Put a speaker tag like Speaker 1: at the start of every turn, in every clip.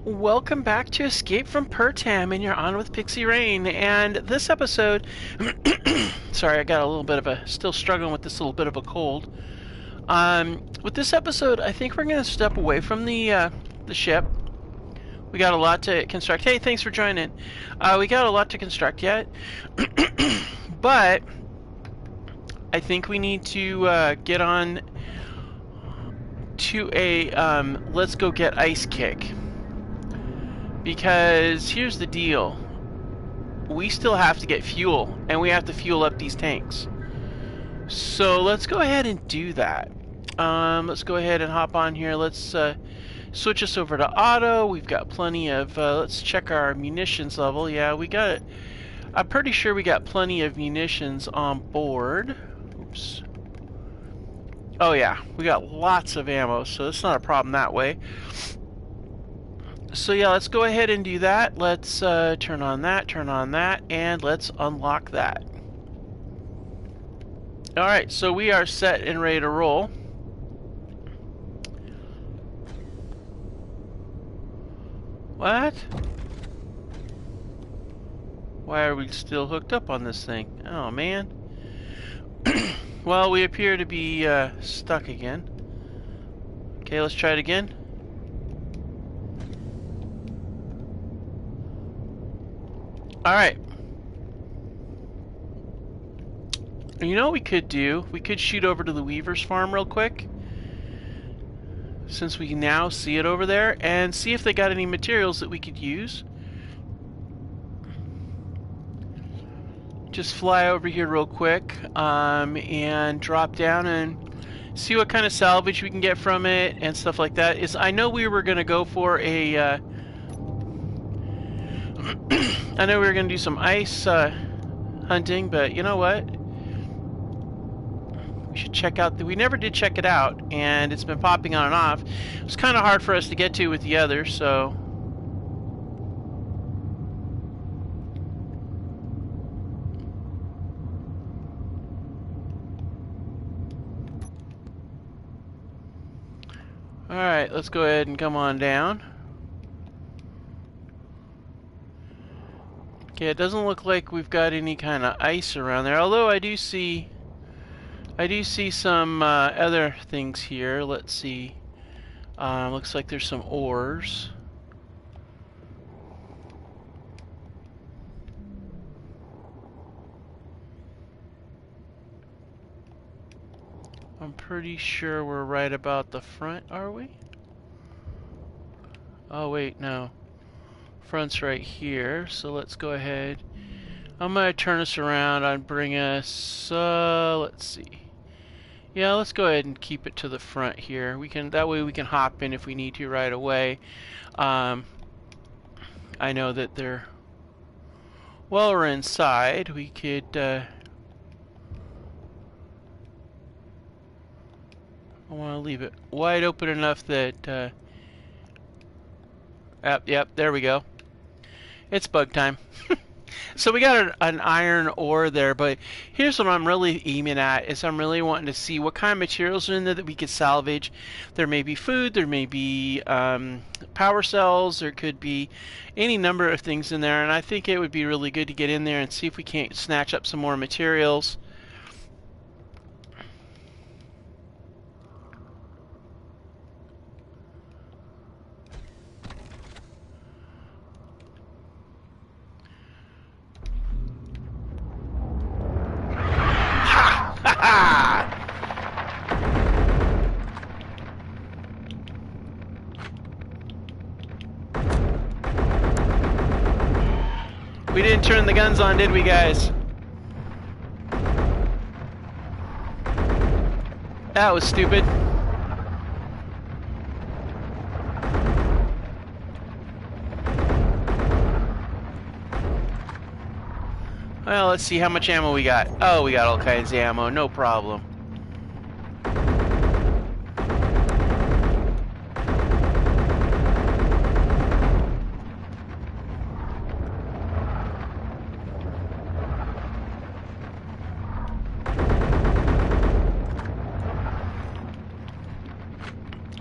Speaker 1: Welcome back to Escape from Pertam, and you're on with Pixie Rain. And this episode, sorry, I got a little bit of still struggling with this little bit of a cold. With this episode, I think we're going to step away from the ship. We got a lot to construct. Hey, thanks for joining. We got a lot to construct yet, but I think we need to get on to a let's go get ice kick. Because here's the deal. We still have to get fuel, and we have to fuel up these tanks. So let's go ahead and do that. Let's go ahead and hop on here. Let's switch us over to auto. We've got plenty of, let's check our munitions level. Yeah, we got it. I'm pretty sure we got plenty of munitions on board. Oops. Oh yeah, we got lots of ammo, so it's not a problem that way. So yeah, let's go ahead and do that. Let's turn on that, and let's unlock that. Alright, so we are set and ready to roll. What? Why are we still hooked up on this thing? Oh man. Well, we appear to be stuck again. Okay, let's try it again. Alright. You know what we could do? We could shoot over to the Weaver's farm real quick, since we can now see it over there, and see if they got any materials that we could use. Just fly over here real quick, and drop down and see what kind of salvage we can get from it and stuff like that. I know we were going to go for a I know we were going to do some ice hunting, but you know what? We should check out we never did check it out, and it's been popping on and off. It's kind of hard for us to get to with the others, so alright, let's go ahead and come on down. Okay, it doesn't look like we've got any kind of ice around there, although I do see some other things here. Let's see. Looks like there's some ores. I'm pretty sure we're right about the front, are we? Oh wait, no. Front's right here, so let's go ahead. I'm gonna turn us around and bring us, let's see. Yeah, let's go ahead and keep it to the front here. That way we can hop in if we need to right away. I know that while we're inside, we could, I want to leave it wide open enough that, yep, there we go. It's bug time. So we got an iron ore there, but here's what I'm really aiming at, is I'm really wanting to see what kind of materials are in there that we could salvage. There may be food, there may be power cells, there could be any number of things in there, and I think it would be really good to get in there and see if we can't snatch up some more materials. We didn't turn the guns on, did we, guys? That was stupid. Well, let's see how much ammo we got. Oh, we got all kinds of ammo, no problem.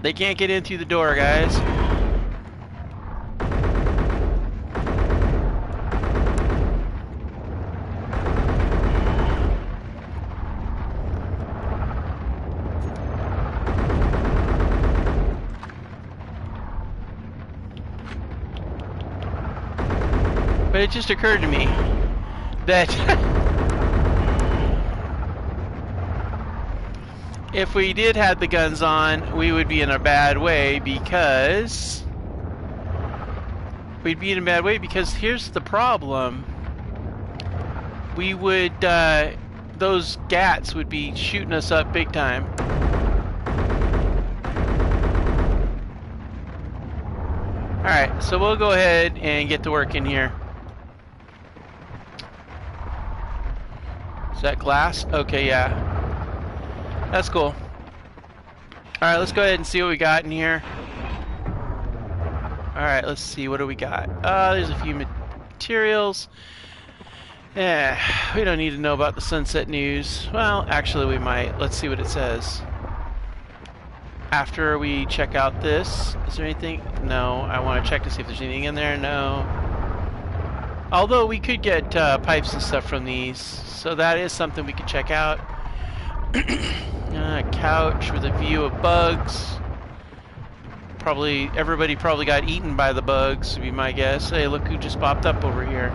Speaker 1: They can't get in through the door, guys. it just occurred to me that if we did have the guns on, we would be in a bad way because... We'd be in a bad way because here's the problem. We would, those gats would be shooting us up big time. Alright, so we'll go ahead and get to work in here. Is that glass? Okay, yeah. That's cool. Alright, let's go ahead and see what we got in here. Alright, let's see, what do we got? There's a few materials. Yeah, we don't need to know about the sunset news. Well, actually we might. Let's see what it says. After we check out this, is there anything? No, I want to check to see if there's anything in there. No. Although we could get pipes and stuff from these, so that is something we could check out. A couch with a view of bugs. Probably, everybody probably got eaten by the bugs, would be my guess. Hey, look who just popped up over here.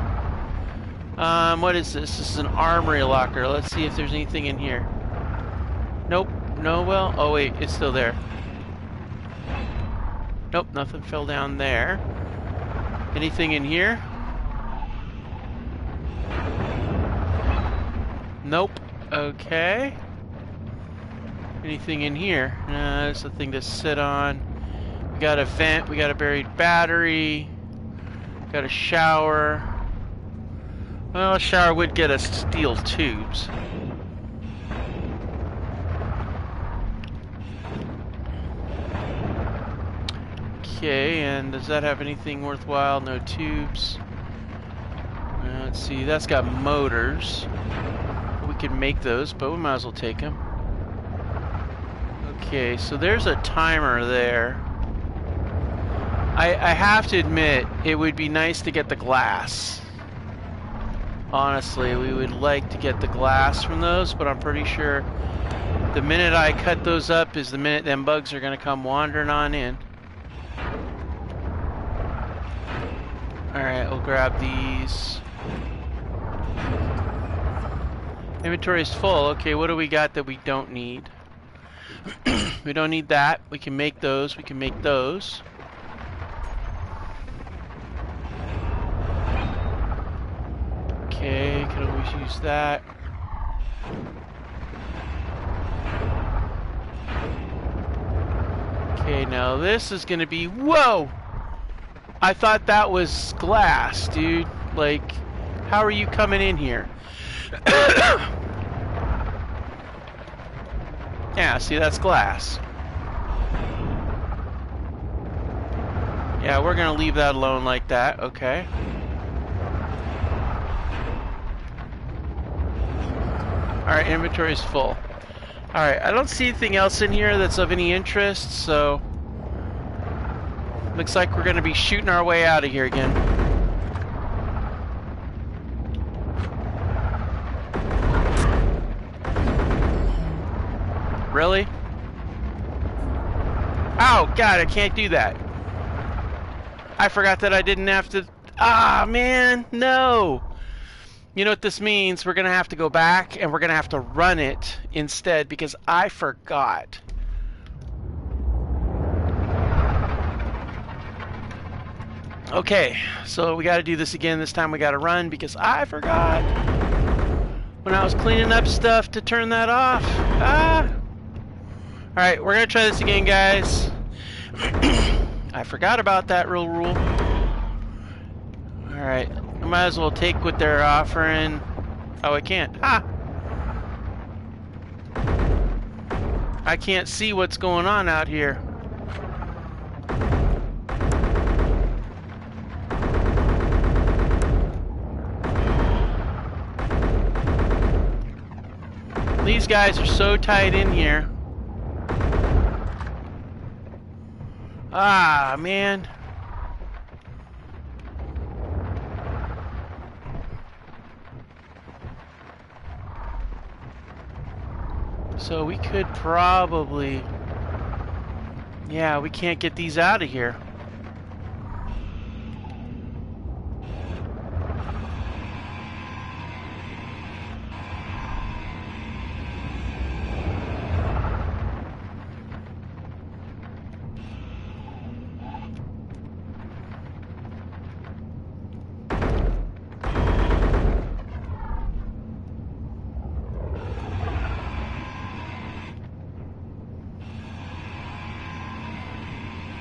Speaker 1: What is this? This is an armory locker. Let's see if there's anything in here. Nope. No, well, oh wait, it's still there. Nope, nothing fell down there. Anything in here? Nope. Okay. Anything in here? No, that's the thing to sit on. We got a vent, we got a buried battery, got a shower. Well, a shower would get us steel tubes. Okay, and does that have anything worthwhile? No tubes. Let's see, that's got motors. We could make those, but we might as well take them. Okay, so there's a timer there. I have to admit, it would be nice to get the glass. Honestly, we would like to get the glass from those, but I'm pretty sure the minute I cut those up is the minute them bugs are going to come wandering on in. Alright, we'll grab these. Inventory is full. Okay, what do we got that we don't need? We don't need that. We can make those. We can make those. Okay, can always use that. Okay, now this is gonna be... Whoa! I thought that was glass, dude. Like, how are you coming in here? Yeah, see, that's glass. Yeah, we're gonna leave that alone like that, okay. Alright, inventory is full. Alright, I don't see anything else in here that's of any interest, so... Looks like we're gonna be shooting our way out of here again. Really? Oh, God, I can't do that. I forgot that I didn't have to... Ah, man, no! You know what this means? We're gonna have to go back and we're gonna have to run it instead because I forgot. Okay, so we gotta do this again. This time we gotta run because I forgot when I was cleaning up stuff to turn that off. Ah! Alright, we're gonna try this again, guys. I forgot about that real rule. Alright, I might as well take what they're offering. Oh, I can't. Ah! I can't see what's going on out here. These guys are so tight in here. Ah, man. So we could probably... Yeah, we can't get these out of here.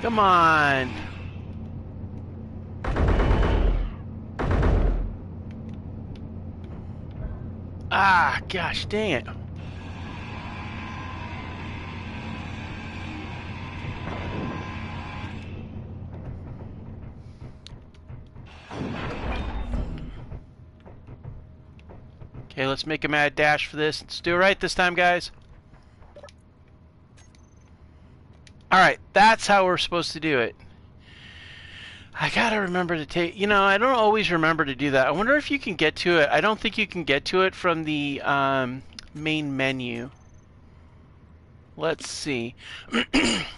Speaker 1: Come on. Ah, gosh dang it. Okay, let's make a mad dash for this. Let's do it right this time, guys. Alright, that's how we're supposed to do it. I gotta remember to take... You know, I don't always remember to do that. I wonder if you can get to it. I don't think you can get to it from the main menu. Let's see.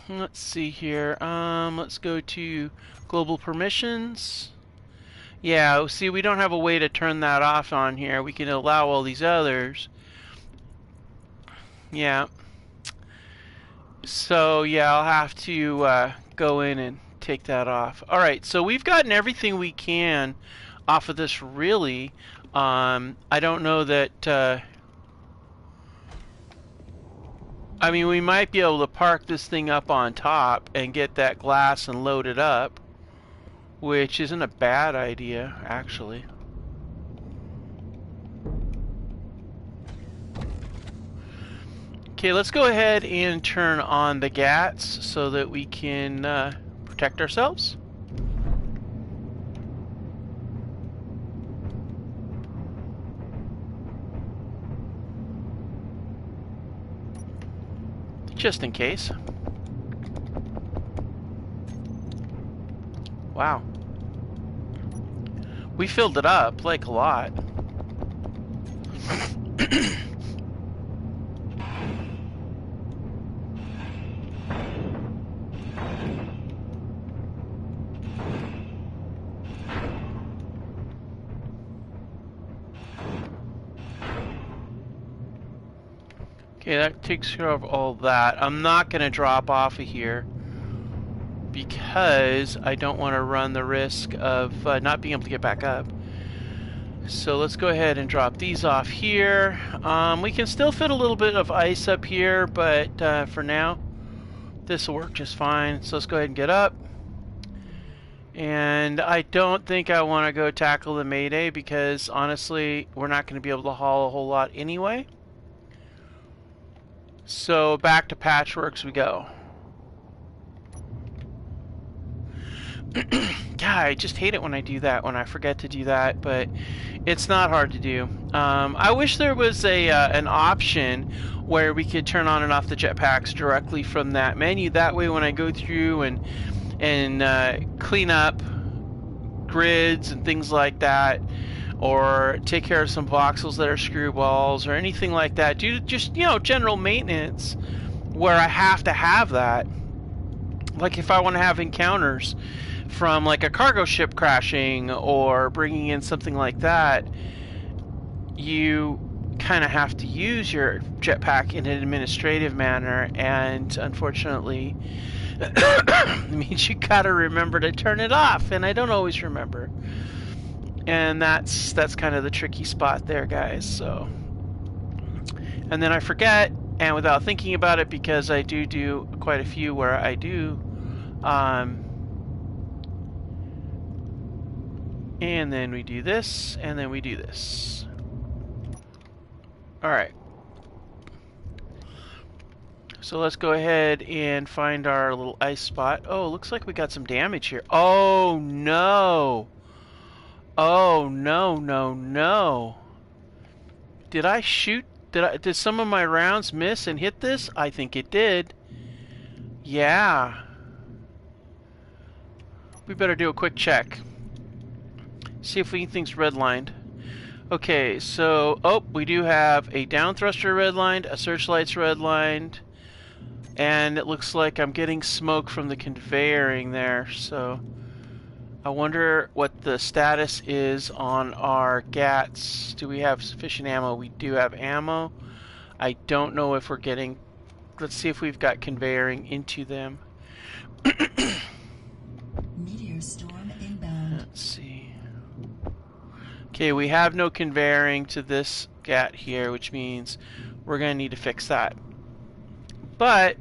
Speaker 1: Let's see here. Let's go to global permissions. Yeah, see, we don't have a way to turn that off on here. We can allow all these others. Yeah. So, yeah, I'll have to go in and take that off. Alright, so we've gotten everything we can off of this, really. I don't know that... I mean, we might be able to park this thing up on top and get that glass and load it up, which isn't a bad idea, actually. Okay, let's go ahead and turn on the GATs so that we can protect ourselves. Just in case. Wow. We filled it up, like, a lot. Okay, that takes care of all that. I'm not going to drop off of here because I don't want to run the risk of not being able to get back up. So let's go ahead and drop these off here. We can still fit a little bit of ice up here, but for now, this will work just fine. So let's go ahead and get up. And I don't think I want to go tackle the Mayday because, honestly, we're not going to be able to haul a whole lot anyway. So back to Patchworks we go. God, I just hate it when I do that, when I forget to do that, but it's not hard to do. I wish there was an option where we could turn on and off the jetpacks directly from that menu. That way when I go through and clean up grids and things like that, or take care of some voxels that are screwballs or anything like that, do just, you know, general maintenance where I have to have that. Like if I want to have encounters from like a cargo ship crashing or bringing in something like that, you kind of have to use your jetpack in an administrative manner, and unfortunately it means you gotta remember to turn it off, and I don't always remember. And that's kind of the tricky spot there, guys. So, and then I forget, and without thinking about it, because I do quite a few where I do, and then we do this, and then we do this. All right. So let's go ahead and find our little ice spot. Oh, looks like we got some damage here. Oh no. Oh no, no, no. Did I shoot? Did some of my rounds miss and hit this? I think it did. Yeah. We better do a quick check. See if anything's redlined. Okay, so, oh, we do have a down thruster redlined, a searchlight's redlined, and it looks like I'm getting smoke from the conveyoring there, so I wonder what the status is on our GATs. Do we have sufficient ammo? We do have ammo. I don't know if we're getting... Let's see if we've got conveyoring into them.
Speaker 2: Meteor storm inbound.
Speaker 1: Let's see. Okay, we have no conveyoring to this GAT here, which means we're going to need to fix that. But,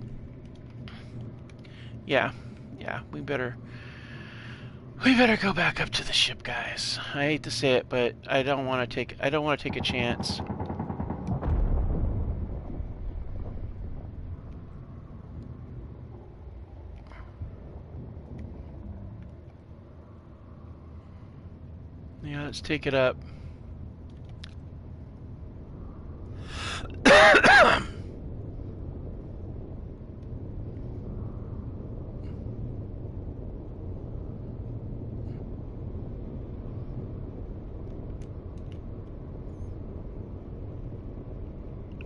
Speaker 1: yeah. Yeah, we better go back up to the ship, guys. I hate to say it, but I don't want to take a chance. Yeah, let's take it up.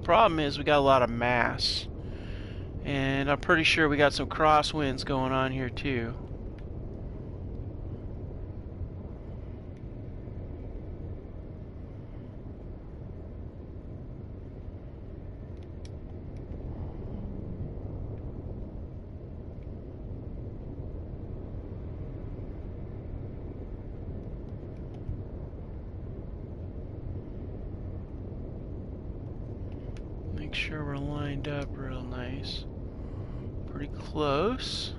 Speaker 1: Problem is we got a lot of mass, and I'm pretty sure we got some crosswinds going on here too. Make sure we're lined up real nice. Pretty close.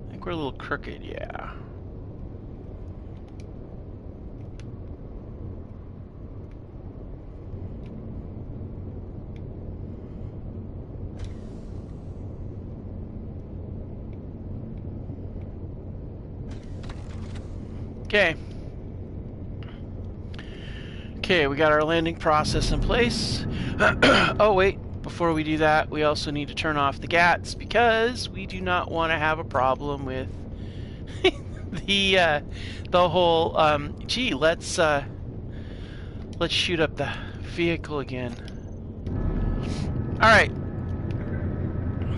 Speaker 1: I think we're a little crooked, yeah. Okay. Okay, we got our landing process in place. Oh, wait. Before we do that, we also need to turn off the GATs because we do not want to have a problem with the whole, gee, let's shoot up the vehicle again. Alright.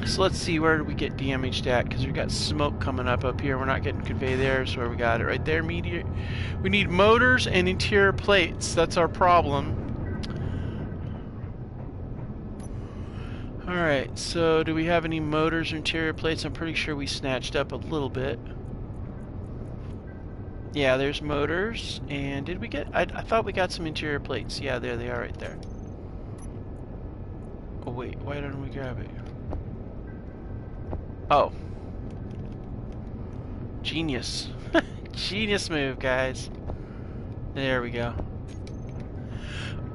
Speaker 1: So let's see, where do we get damaged at? Because we've got smoke coming up here. We're not getting convey there, so where we got it right there. We need motors and interior plates. That's our problem. Alright, so do we have any motors or interior plates? I'm pretty sure we snatched up a little bit. Yeah, there's motors. And did we get... I thought we got some interior plates. Yeah, there they are right there. Oh wait, why didn't we grab it? Oh. Genius. Genius move, guys. There we go.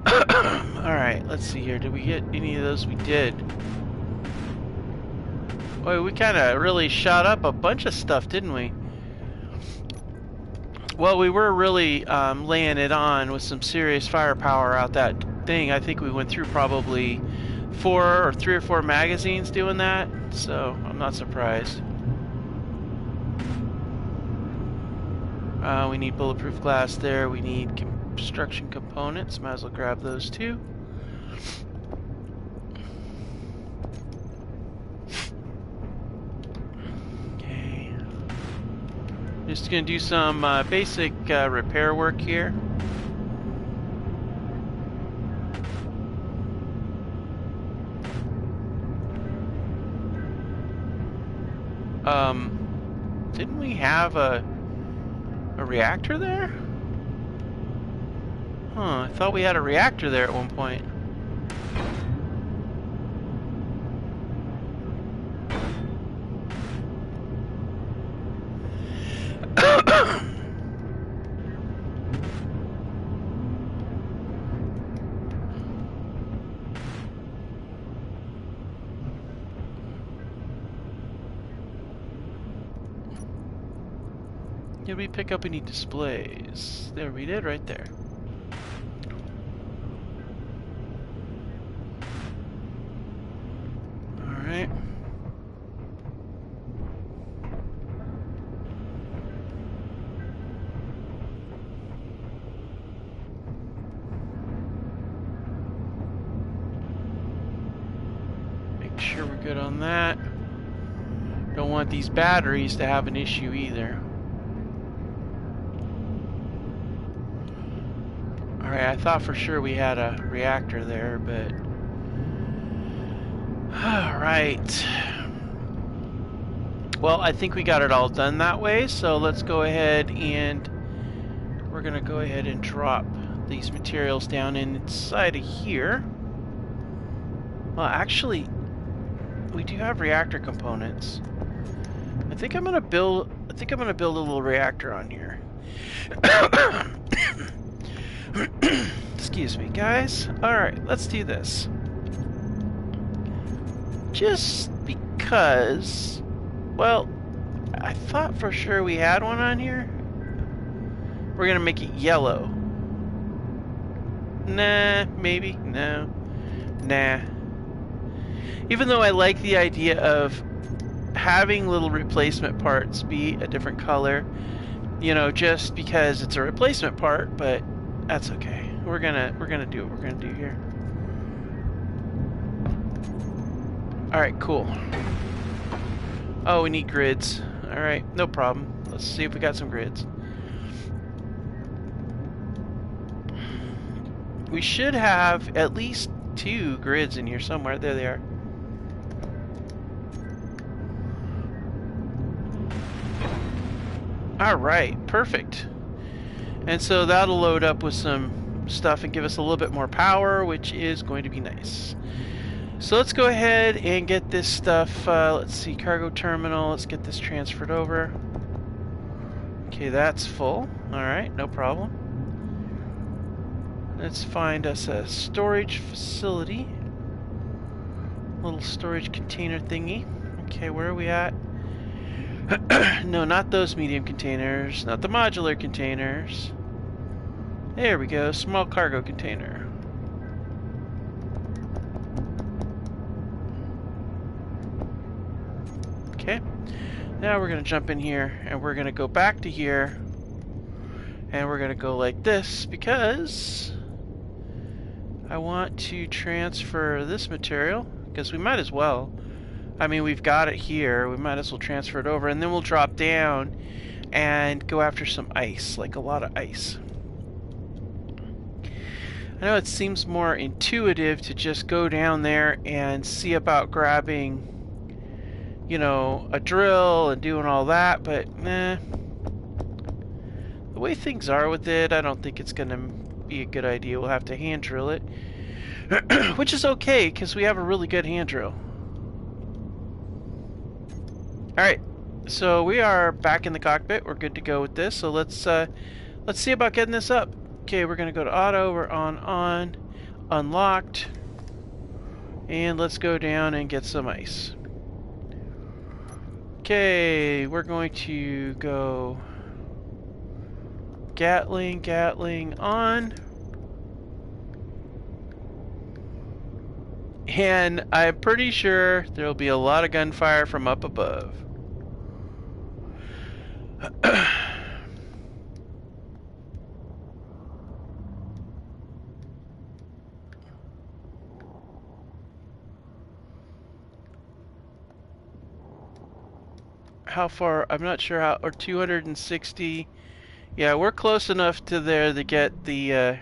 Speaker 1: Alright, let's see here. Did we get any of those? We did. Boy, we kind of really shot up a bunch of stuff, didn't we? Well, we were really laying it on with some serious firepower out that thing. I think we went through probably 3 or 4 magazines doing that, so I'm not surprised. We need bulletproof glass there. We need construction components. Might as well grab those too. Okay. Just gonna do some basic repair work here. Didn't we have a reactor there? Huh, I thought we had a reactor there at one point. Did we pick up any displays? There we did, right there. Alright. Make sure we're good on that. Don't want these batteries to have an issue either. Alright, I thought for sure we had a reactor there, but... Alright. Well, I think we got it all done that way, so let's go ahead and... We're gonna go ahead and drop these materials down inside of here. Well, actually, we do have reactor components. I think I'm gonna build a little reactor on here. Excuse me, guys. Alright, let's do this. Just because, well, I thought for sure we had one on here. We're gonna make it yellow. Nah, maybe, no. Nah. Even though I like the idea of having little replacement parts be a different color, you know, just because it's a replacement part, but that's okay. We're gonna do what we're gonna do here. Alright, cool. Oh, we need grids. Alright, no problem. Let's see if we got some grids. We should have at least 2 grids in here somewhere. There they are. Alright, perfect. And so that'll load up with some stuff and give us a little bit more power, which is going to be nice. So let's go ahead and get this stuff, let's see, cargo terminal, let's get this transferred over. Okay, that's full. Alright, no problem. Let's find us a storage facility. Little storage container thingy. Okay, where are we at? No, not those medium containers, not the modular containers. There we go, small cargo container. Okay, now we're going to jump in here and we're going to go back to here and we're going to go like this because I want to transfer this material because we might as well. I mean, we've got it here, we might as well transfer it over and then we'll drop down and go after some ice, like a lot of ice. I know it seems more intuitive to just go down there and see about grabbing, you know, a drill and doing all that, but the way things are with it, I don't think it's gonna be a good idea. We'll have to hand drill it, which is okay because we have a really good hand drill. Alright, so we are back in the cockpit. We're good to go with this, so let's see about getting this up. Okay, we're gonna go to auto, we're on, unlocked, and let's go down and get some ice. Okay, we're going to go Gatling on. And I'm pretty sure there'll be a lot of gunfire from up above. How far? I'm not sure how. Or 260. Yeah, we're close enough to there to get the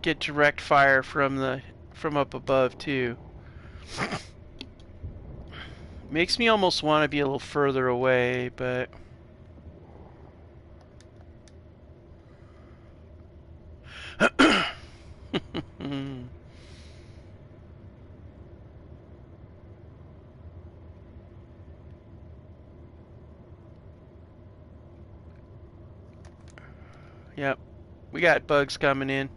Speaker 1: get direct fire from up above too. Makes me almost want to be a little further away, but yep, we got bugs coming in.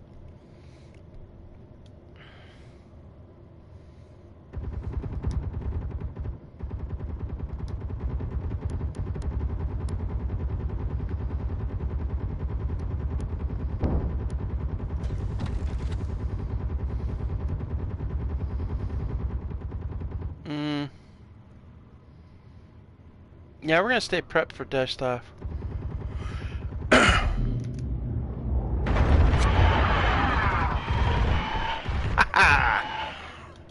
Speaker 1: Yeah, we're gonna stay prepped for dust off.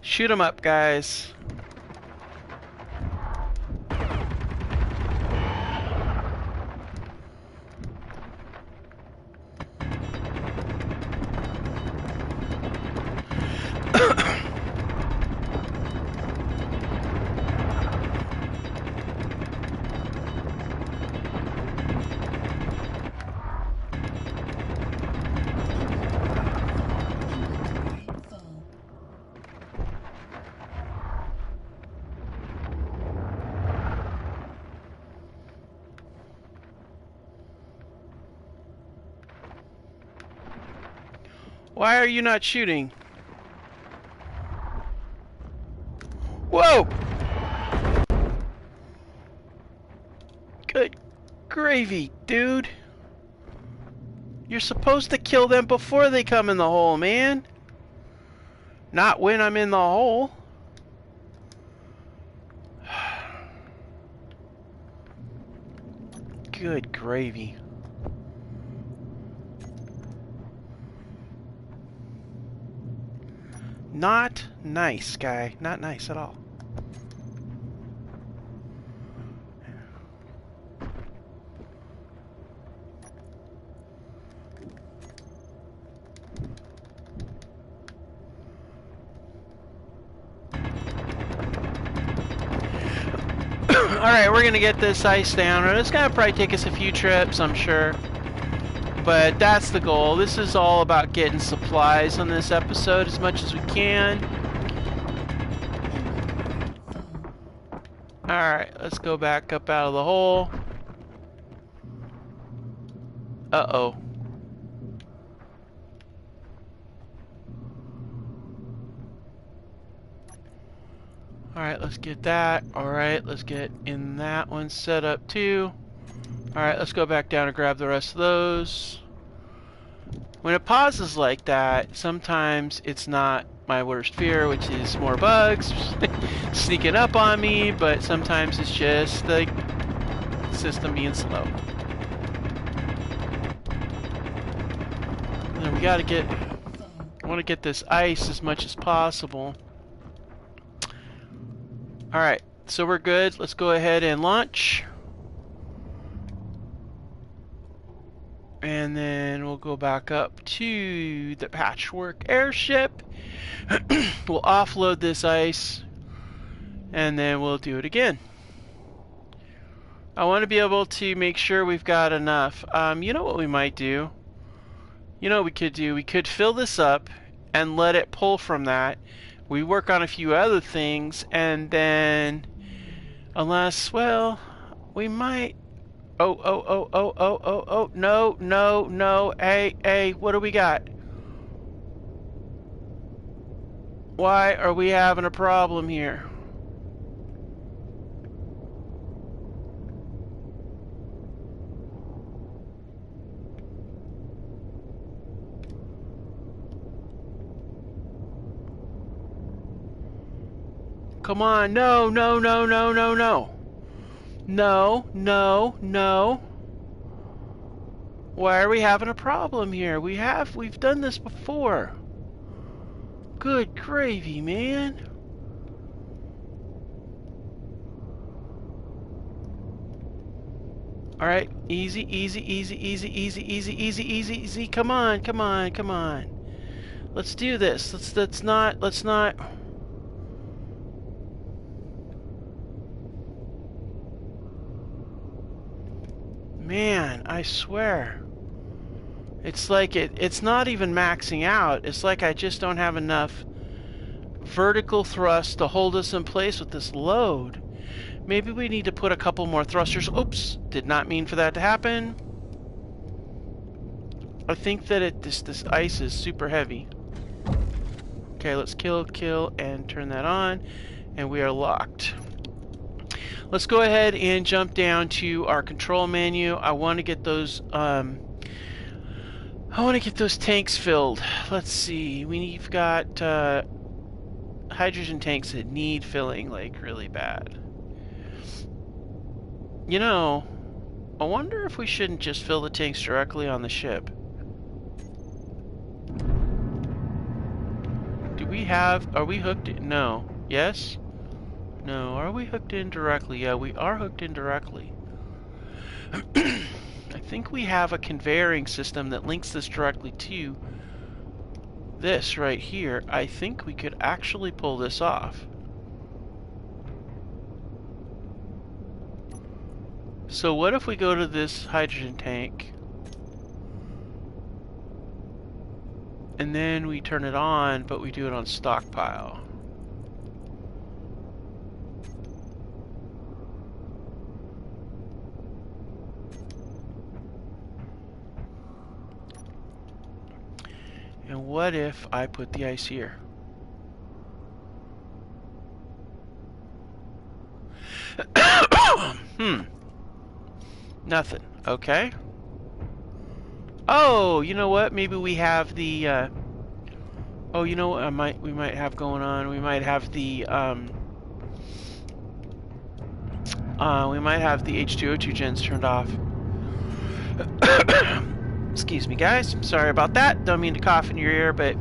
Speaker 1: Shoot 'em up, guys. Why are you not shooting? Whoa! Good gravy, dude. You're supposed to kill them before they come in the hole, man. Not when I'm in the hole. Good gravy. Not nice, guy. Not nice at all. Alright, we're gonna get this ice down. It's gonna probably take us a few trips, I'm sure. But that's the goal. This is all about getting supplies on this episode as much as we can. Alright, let's go back up out of the hole. Uh-oh. Alright, let's get that. Alright, let's get in that one set up too. Alright, let's go back down and grab the rest of those. When it pauses like that, sometimes it's not my worst fear, which is more bugs sneaking up on me, but sometimes it's just the system being slow. And then we gotta get... I want to get this ice as much as possible. Alright, so we're good. Let's go ahead and launch. And then we'll go back up to the Patchwork airship. We'll offload this ice. And then we'll do it again. I want to be able to make sure we've got enough. You know what we might do? You know what we could do? We could fill this up and let it pull from that. We work on a few other things, and then, unless, well, we might, oh, no, hey, what do we got? Why are we having a problem here? Come on, no. No. Why are we having a problem here? We've done this before. Good gravy, man. Alright, easy. Come on. Let's do this. Let's not. Man, I swear. It's like it's not even maxing out. It's like I just don't have enough vertical thrust to hold us in place with this load. Maybe we need to put a couple more thrusters. Oops, did not mean for that to happen. I think that this ice is super heavy. Okay, let's kill, and turn that on, and we are locked. Let's go ahead and jump down to our control menu. I want to get those tanks filled. Let's see. We've got hydrogen tanks that need filling like really bad. You know, I wonder if we shouldn't just fill the tanks directly on the ship. Are we hooked in? No. Yes? No. Are we hooked in directly? Yeah, we are hooked in directly. I think we have a conveying system that links this directly to this right here. I think we could actually pull this off. So what if we go to this hydrogen tank and then we turn it on, but we do it on stockpile? And what if I put the ice here? Nothing. Okay. Oh, you know what? Maybe we have the, oh, you know what we might have going on? We might have the, we might have the H2O2 gens turned off. Excuse me, guys. Sorry about that. Don't mean to cough in your ear, but...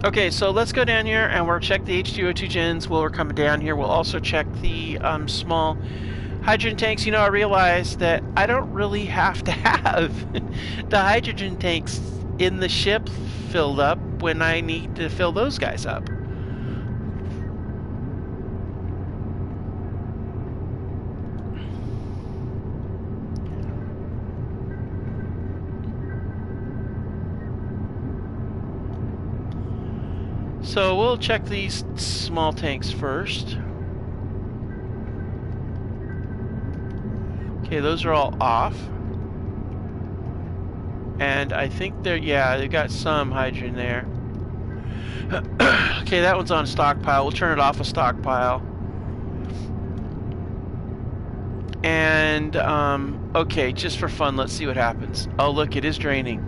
Speaker 1: Okay, so let's go down here and we'll check the H2O2 gens while we're coming down here. We'll also check the small hydrogen tanks. You know, I realized that I don't really have to have the hydrogen tanks in the ship filled up when I need to fill those guys up. So we'll check these small tanks first. Okay, those are all off. And I think they're, yeah, they got some hydrogen there. Okay, that one's on a stockpile. We'll turn it off a stockpile. And, okay, just for fun, let's see what happens. Oh, look, it is draining.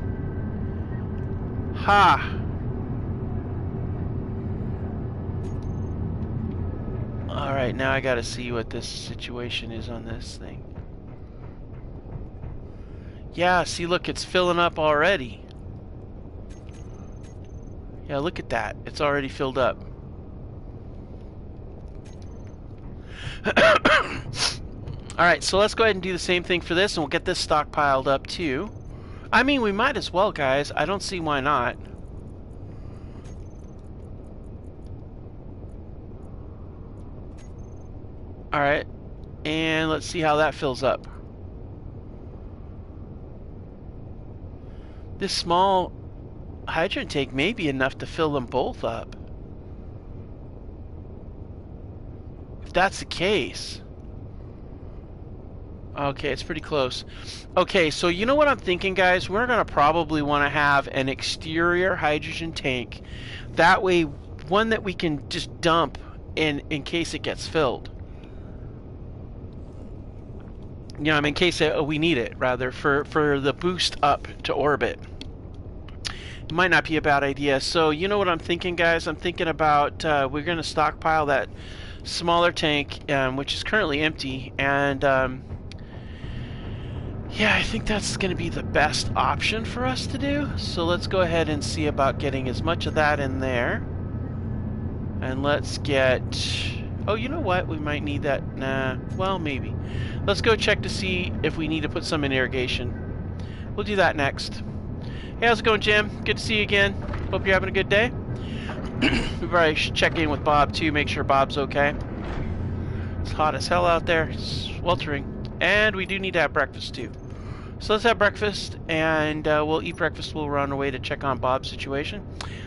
Speaker 1: Ha! Alright, now I gotta see what this situation is on this thing. Yeah, see, look, it's filling up already. Yeah, look at that. It's already filled up. Alright, so let's go ahead and do the same thing for this, and we'll get this stockpiled up too. I mean, we might as well, guys. I don't see why not. Alright, and let's see how that fills up. This small hydrogen tank may be enough to fill them both up. If that's the case. Okay, it's pretty close. Okay, so you know what I'm thinking, guys? We're going to probably want to have an exterior hydrogen tank. That way, one that we can just dump in case it gets filled. You know, I mean, in case we need it, rather, for the boost up to orbit. It might not be a bad idea. So, you know what I'm thinking, guys? I'm thinking about we're going to stockpile that smaller tank, which is currently empty, and yeah, I think that's going to be the best option for us to do. So let's go ahead and see about getting as much of that in there. And let's get... Oh, you know what? We might need that. Nah, well, maybe. Let's go check to see if we need to put some in irrigation. We'll do that next. Hey, how's it going, Jim? Good to see you again. Hope you're having a good day. We probably should check in with Bob, too, make sure Bob's okay. It's hot as hell out there. It's sweltering. And we do need to have breakfast, too. So let's have breakfast, and we'll eat breakfast while we're on our way to check on Bob's situation.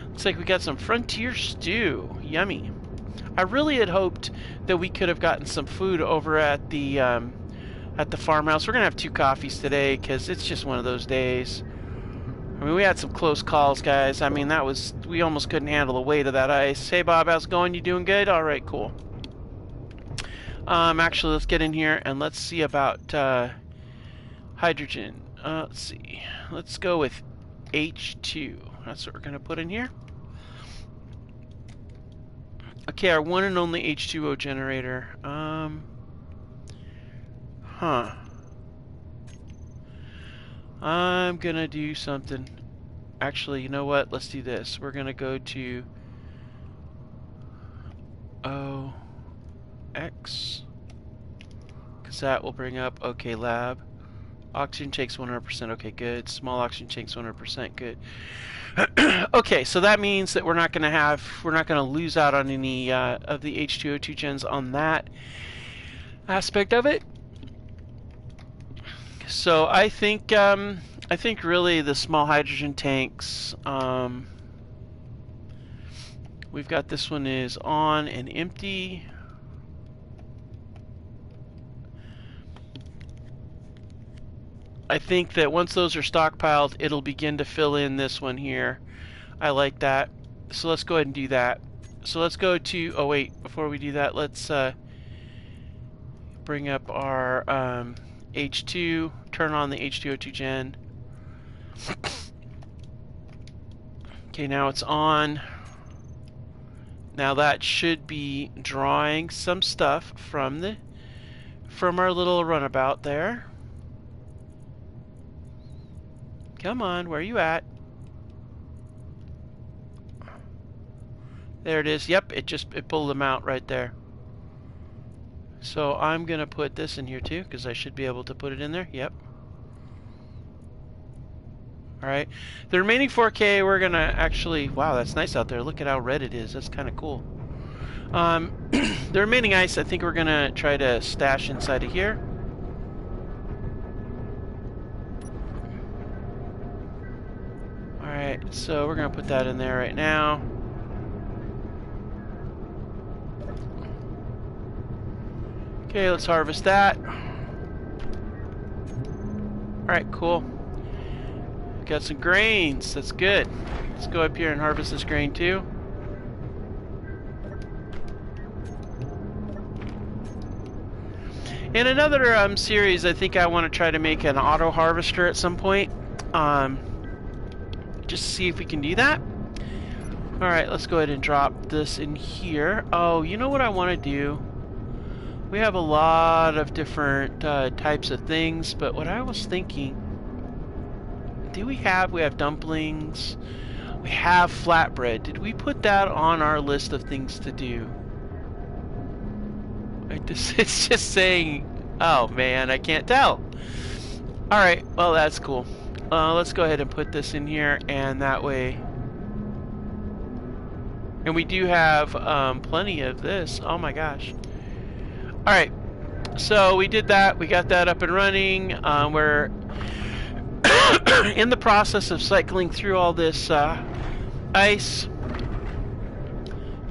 Speaker 1: Looks like we got some frontier stew. Yummy. I really had hoped that we could have gotten some food over at the farmhouse. We're going to have 2 coffees today, because it's just one of those days. I mean, we had some close calls, guys. I mean, we almost couldn't handle the weight of that ice. Hey, Bob, how's it going? You doing good? All right, cool. Actually, let's get in here and let's see about hydrogen. Let's see. Let's go with H2. That's what we're going to put in here. Okay, our one and only H2O generator. I'm going to do something. Actually, you know what? Let's do this. We're going to go to OX. Because that will bring up, okay, lab. Oxygen takes 100%. Okay, good. Small oxygen takes 100%. Good. Okay, so that means that we're not going to lose out on any of the H2O2 gens on that aspect of it. So I think really the small hydrogen tanks. We've got this one is on and empty. I think that once those are stockpiled, it'll begin to fill in this one here. I like that. So let's go ahead and do that. So let's go to, oh wait, before we do that, let's bring up our H2, turn on the H2O2 gen. Okay, now it's on. Now that should be drawing some stuff from our little runabout there. Come on, where are you at? There it is. Yep, it pulled them out right there. So I'm gonna put this in here too, because I should be able to put it in there. Yep. Alright. The remaining 4K we're gonna actually, wow, that's nice out there. Look at how red it is. That's kinda cool. The remaining ice I think we're gonna try to stash inside of here. Alright, so we're gonna put that in there right now. Okay, let's harvest that. Alright, cool. Got some grains. That's good. Let's go up here and harvest this grain too. In another series, I think I want to try to make an auto harvester at some point. Just to see if we can do that. Alright, let's go ahead and drop this in here. Oh, you know what I want to do? We have a lot of different types of things, but what I was thinking, we have dumplings, we have flatbread. Did we put that on our list of things to do? It's just saying, oh man, I can't tell. Alright, well that's cool. Let's go ahead and put this in here, and that way, and we do have plenty of this. Oh my gosh. Alright, so we did that. We got that up and running. We're in the process of cycling through all this ice.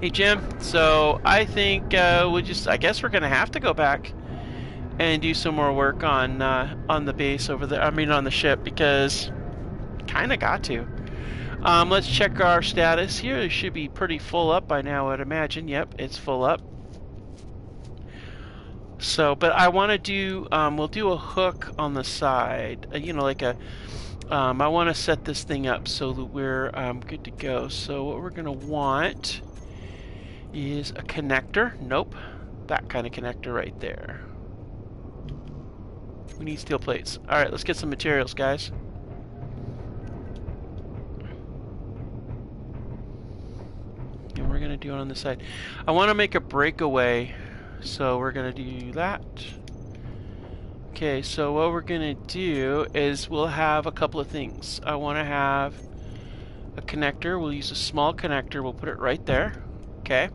Speaker 1: Hey Jim, so I think I guess we're gonna have to go back and do some more work on the base over there. I mean on the ship, because kinda got to. Let's check our status here. It should be pretty full up by now, I'd imagine. Yep, it's full up. So, but I want to do, we'll do a hook on the side, you know, like a, I want to set this thing up so that we're good to go. So what we're going to want is a connector. Nope, that kind of connector right there. We need steel plates. Alright, let's get some materials, guys. And we're going to do it on the side. I want to make a breakaway. So we're going to do that. Okay, so what we're going to do is we'll have a couple of things. I want to have a connector. We'll use a small connector. We'll put it right there. Okay.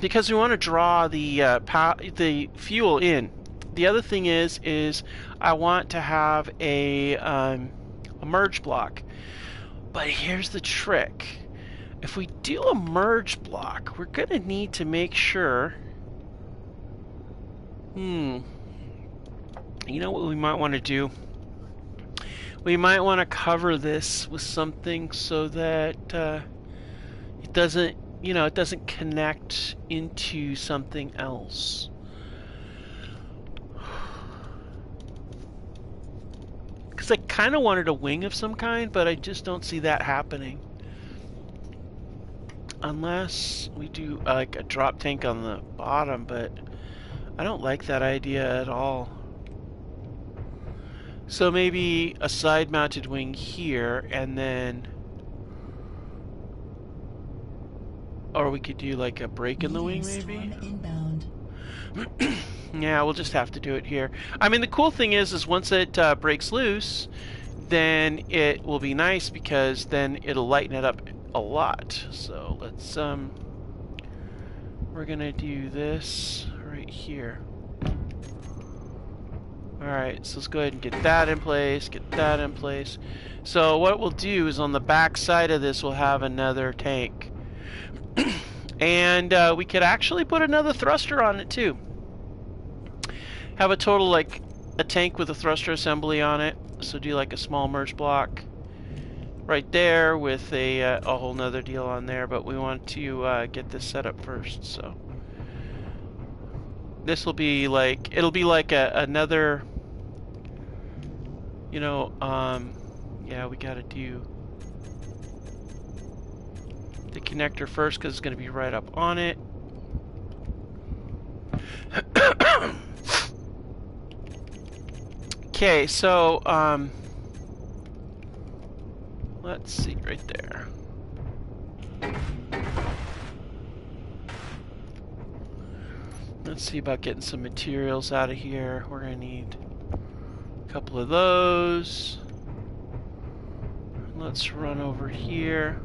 Speaker 1: Because we want to draw the fuel in. The other thing is I want to have a merge block. But here's the trick. If we do a merge block, we're going to need to make sure... You know what we might want to do? We might want to cover this with something so that it doesn't, you know, it doesn't connect into something else. Because I kind of wanted a wing of some kind, but I just don't see that happening. Unless we do like a drop tank on the bottom, but I don't like that idea at all. So maybe a side-mounted wing here, and then... Or we could do like a break in the wing, maybe? Yeah, we'll just have to do it here. I mean, the cool thing is once it breaks loose, then it will be nice, because then it'll lighten it up a lot. So let's, we're gonna do this right here. Alright, so let's go ahead and get that in place, get that in place. So what we'll do is on the back side of this we'll have another tank. And we could actually put another thruster on it too. Have a total like a tank with a thruster assembly on it. So do like a small merge block right there with a whole nother deal on there, but we want to get this set up first. So this will be like, it'll be like another, you know, yeah, we gotta do the connector first because it's going to be right up on it. Okay, so let's see right there. Let's see about getting some materials out of here. We're going to need a couple of those. Let's run over here.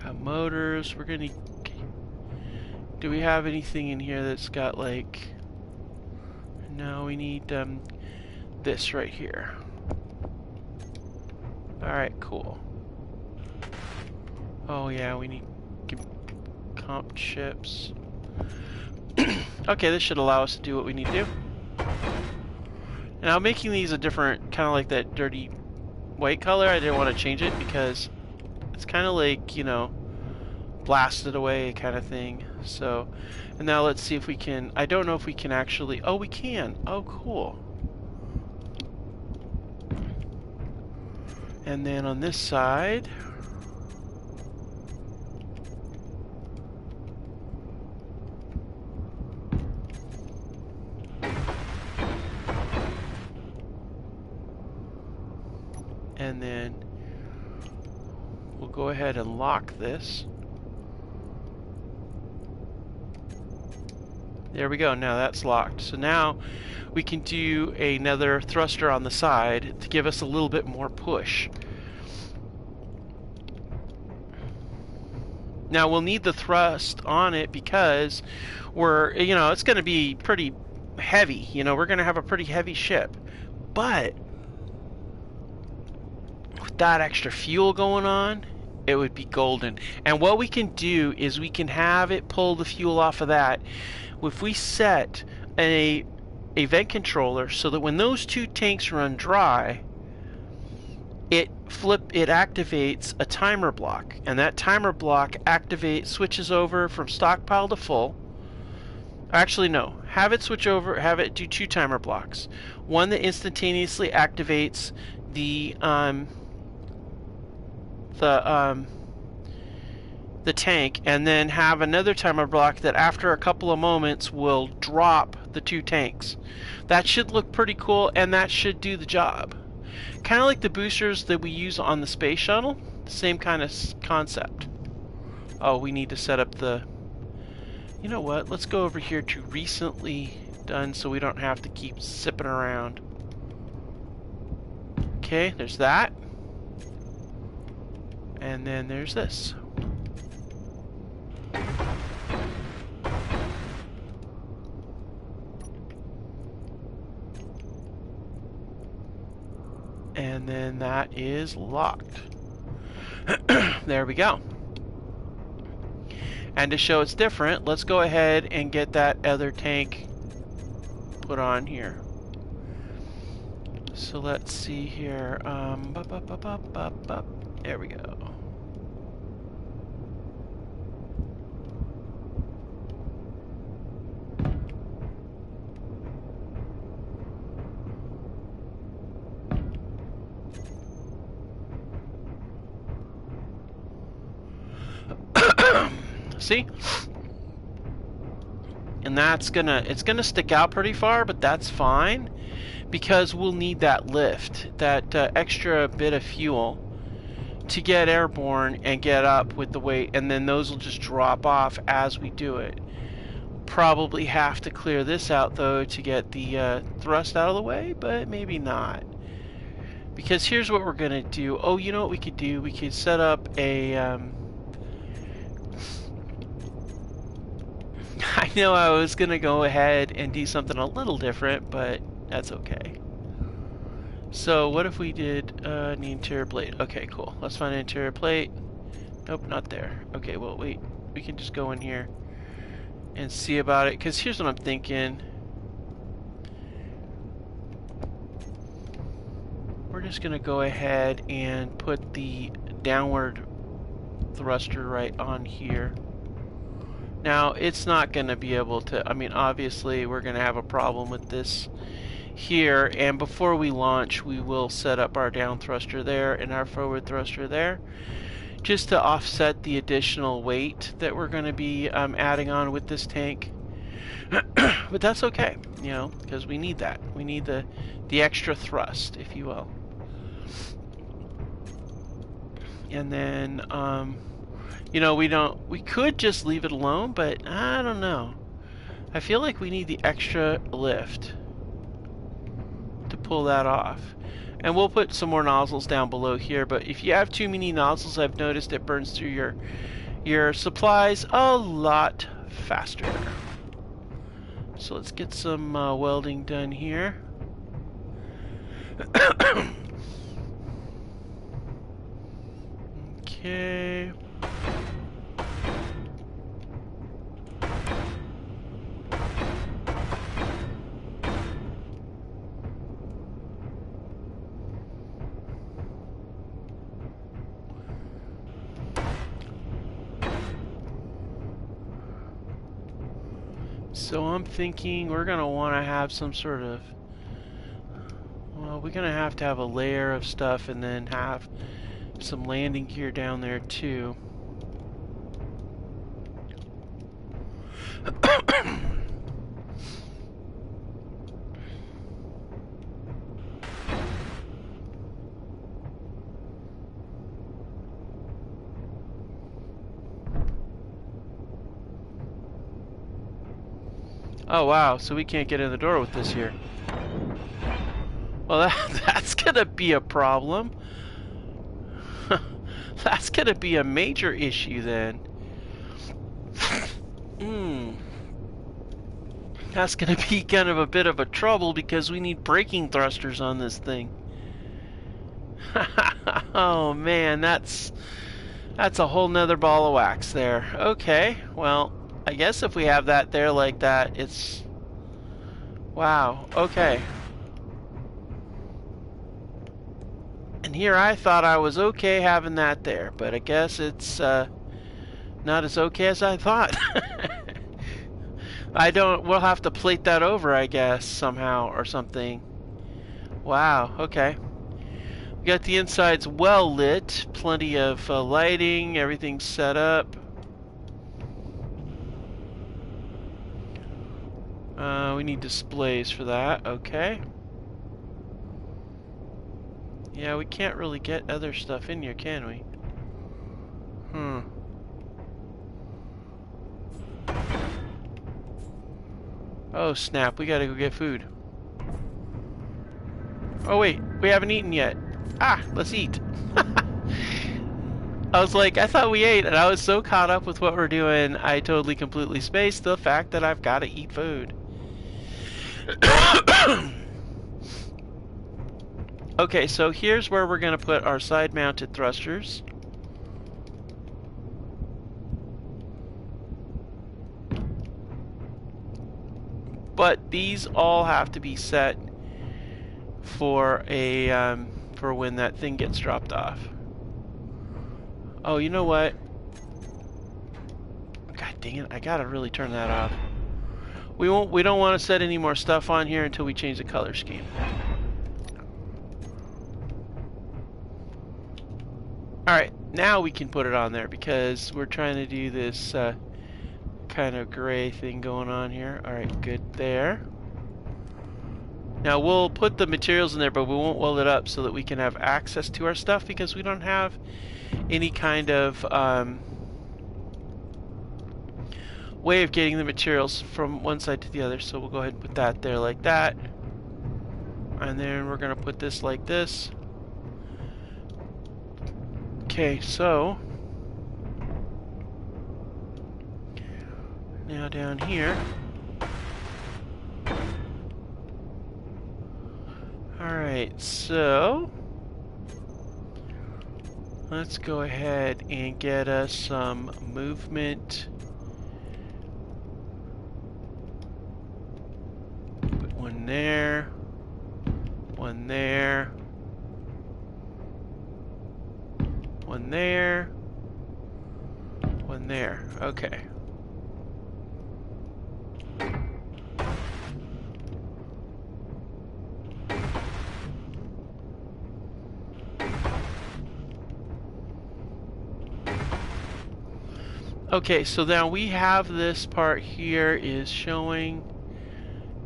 Speaker 1: Got motors. We're going to... Do we have anything in here that's got like... No, we need this right here. Alright, cool. Oh yeah, we need comp chips. Okay, this should allow us to do what we need to do. Now making these a different, kind of like that dirty white color, I didn't want to change it because it's kind of like, you know, blasted away kind of thing. So, and now let's see if we can, I don't know if we can actually, oh we can, oh cool. And then on this side, and then we'll go ahead and lock this. There we go, now that's locked. So now we can do another thruster on the side to give us a little bit more push. Now we'll need the thrust on it because we're, you know, it's going to be pretty heavy. You know, we're going to have a pretty heavy ship. But with that extra fuel going on, it would be golden. And what we can do is we can have it pull the fuel off of that. If we set a vent controller so that when those two tanks run dry, it activates a timer block, and that timer block switches over from stockpile to full. Actually, no. Have it switch over. Have it do two timer blocks. One that instantaneously activates the tank, and then have another timer block that after a couple of moments will drop the two tanks. That should look pretty cool, and that should do the job. Kind of like the boosters that we use on the space shuttle. Same kind of concept. Oh, we need to set up the... You know what? Let's go over here to recently done so we don't have to keep zipping around. Okay, there's that. And then there's this. And then that is locked. There we go. And to show it's different, let's go ahead and get that other tank put on here. So let's see here. There we go. See? And that's it's gonna stick out pretty far, but that's fine because we'll need that lift, that extra bit of fuel to get airborne and get up with the weight, and then those will just drop off as we do it. Probably have to clear this out though to get the thrust out of the way, but maybe not. Because here's what we're gonna do. Oh, you know what we could do? We could set up a I know I was gonna go ahead and do something a little different, but that's okay. So what if we did an interior plate? Okay, cool. Let's find an interior plate. Nope, not there. Okay, well wait. We can just go in here and see about it, because here's what I'm thinking. We're just going to go ahead and put the downward thruster right on here. Now, it's not going to be able to, I mean, obviously we're going to have a problem with this here, and before we launch we will set up our down thruster there and our forward thruster there, just to offset the additional weight that we're going to be adding on with this tank. But that's okay, you know, because we need that. We need the extra thrust, if you will. And then, you know, we could just leave it alone, but I don't know. I feel like we need the extra lift to pull that off. And we'll put some more nozzles down below here, but if you have too many nozzles, I've noticed it burns through your supplies a lot faster. So let's get some welding done here. Okay. So I'm thinking we're going to want to have some sort of, well, we're going to have a layer of stuff and then have some landing gear down there too. Oh wow, so we can't get in the door with this here. Well, that's gonna be a problem. That's gonna be a major issue then. That's gonna be kind of a bit of a trouble because we need braking thrusters on this thing. Oh man, that's a whole nother ball of wax there. Okay, well, I guess if we have that there like that, it's... Wow, okay. And here I thought I was okay having that there, but I guess it's not as okay as I thought. We'll have to plate that over, I guess, somehow or something. Wow, okay. We got the insides well lit, plenty of lighting, everything's set up. We need displays for that, okay. Yeah, we can't really get other stuff in here, can we? Oh snap, we gotta go get food. Oh wait, we haven't eaten yet. Ah, let's eat. I was like, I thought we ate, and I was so caught up with what we're doing, I totally completely spaced the fact that I've gotta eat food. Okay, so here's where we're gonna put our side-mounted thrusters. But these all have to be set for a for when that thing gets dropped off. Oh, you know what? God dang it! I gotta really turn that off. We don't want to set any more stuff on here until we change the color scheme. All right, now we can put it on there because we're trying to do this kind of gray thing going on here. All right, good there. Now we'll put the materials in there, but we won't weld it up so that we can have access to our stuff because we don't have any kind of way of getting the materials from one side to the other. So we'll go ahead and put that there like that. And then we're going to put this like this. Okay, so now down here. Alright, so let's go ahead and get us some movement there, one there, one there, one there. Okay. Okay, so now we have this part here is showing,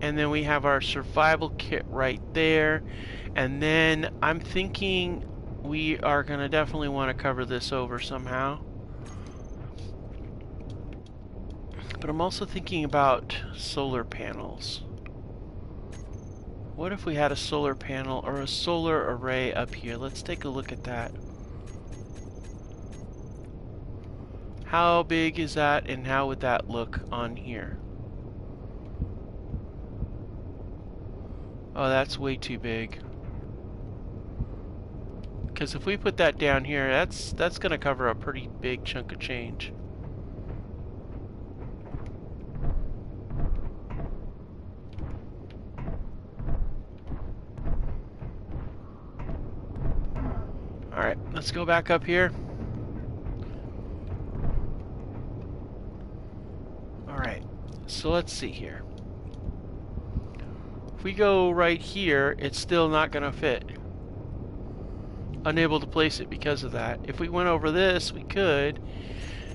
Speaker 1: and then we have our survival kit right there, and then I'm thinking we are going to definitely want to cover this over somehow. But I'm also thinking about solar panels. What if we had a solar panel or a solar array up here? Let's take a look at that. How big is that, and how would that look on here? Oh, that's way too big. Because if we put that down here, that's going to cover a pretty big chunk of change. Alright, let's go back up here. Alright, so let's see here. If we go right here, it's still not going to fit. Unable to place it because of that. If we went over this, we could.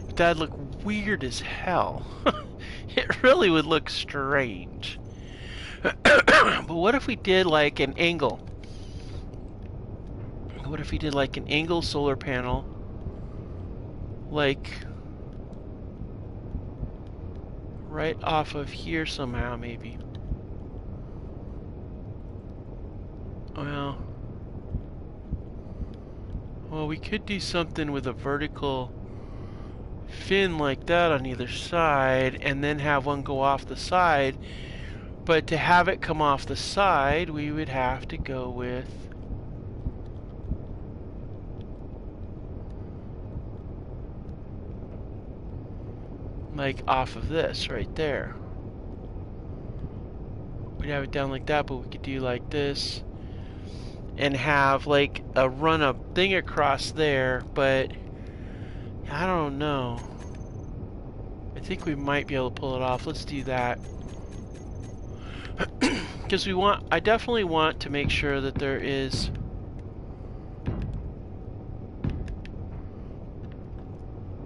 Speaker 1: But that'd look weird as hell. It really would look strange. But what if we did like an angle? What if we did like an angle solar panel? Like right off of here somehow, maybe. Well, we could do something with a vertical fin like that on either side, and then have one go off the side. But to have it come off the side, we would have to go with like off of this right there. We'd have it down like that, but we could do like this and have like a run up thing across there, but I don't know. I think we might be able to pull it off. Let's do that. Because I definitely want to make sure that there is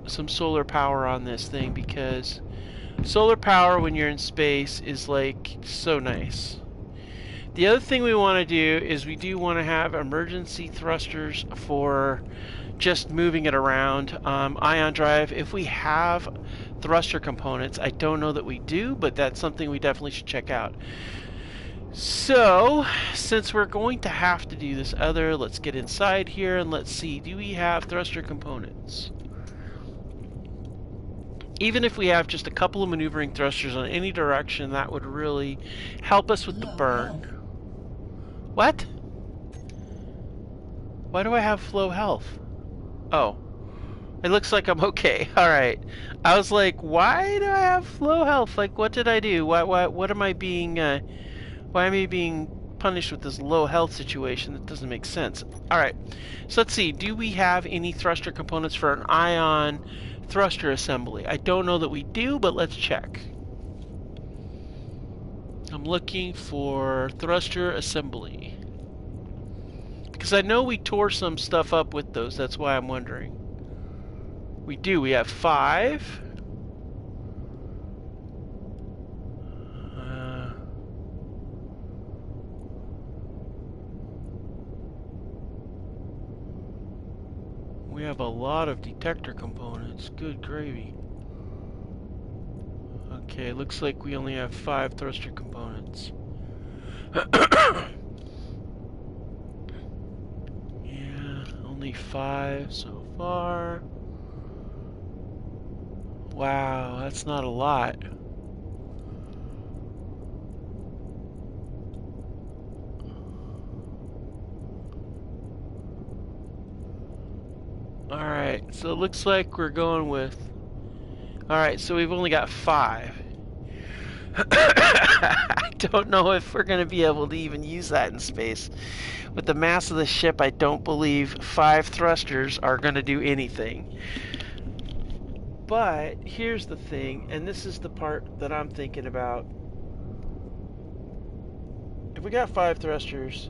Speaker 1: some solar power on this thing, because solar power when you're in space is like so nice. The other thing we want to do is we do want to have emergency thrusters for just moving it around. Ion drive, if we have thruster components, I don't know that we do, but that's something we definitely should check out. So, since we're going to have to do this other, let's get inside here and let's see, do we have thruster components? Even if we have just a couple of maneuvering thrusters on any direction, that would really help us with the burn. What? Why do I have low health? Oh. It looks like I'm okay. Alright. I was like, why do I have low health? Like, what did I do? What am I being, why am I being punished with this low health situation? That doesn't make sense. Alright. So let's see. Do we have any thruster components for an ion thruster assembly? I don't know that we do, but let's check. I'm looking for thruster assembly. Because I know we tore some stuff up with those, that's why I'm wondering. We do, we have 5. We have a lot of detector components, good gravy. Okay, looks like we only have 5 thruster components. Yeah, only 5 so far. Wow, that's not a lot. Alright, so it looks like we're going with... Alright, so we've only got 5. I don't know if we're going to be able to even use that in space. With the mass of the ship, I don't believe 5 thrusters are going to do anything. But here's the thing, and this is the part that I'm thinking about. If we got 5 thrusters,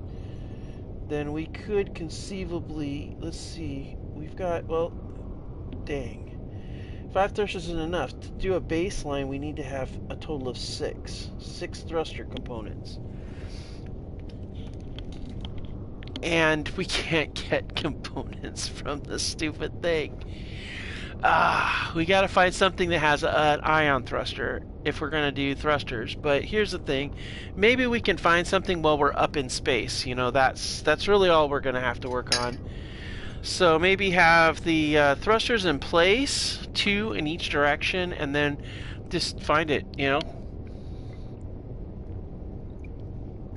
Speaker 1: then we could conceivably, let's see, we've got, well, dang. 5 thrusters isn't enough. To do a baseline, we need to have a total of 6 thruster components. And we can't get components from this stupid thing. We gotta find something that has an ion thruster if we're gonna do thrusters. But here's the thing, maybe we can find something while we're up in space. You know, that's really all we're gonna have to work on. So maybe have the thrusters in place, 2 in each direction, and then just find it, you know?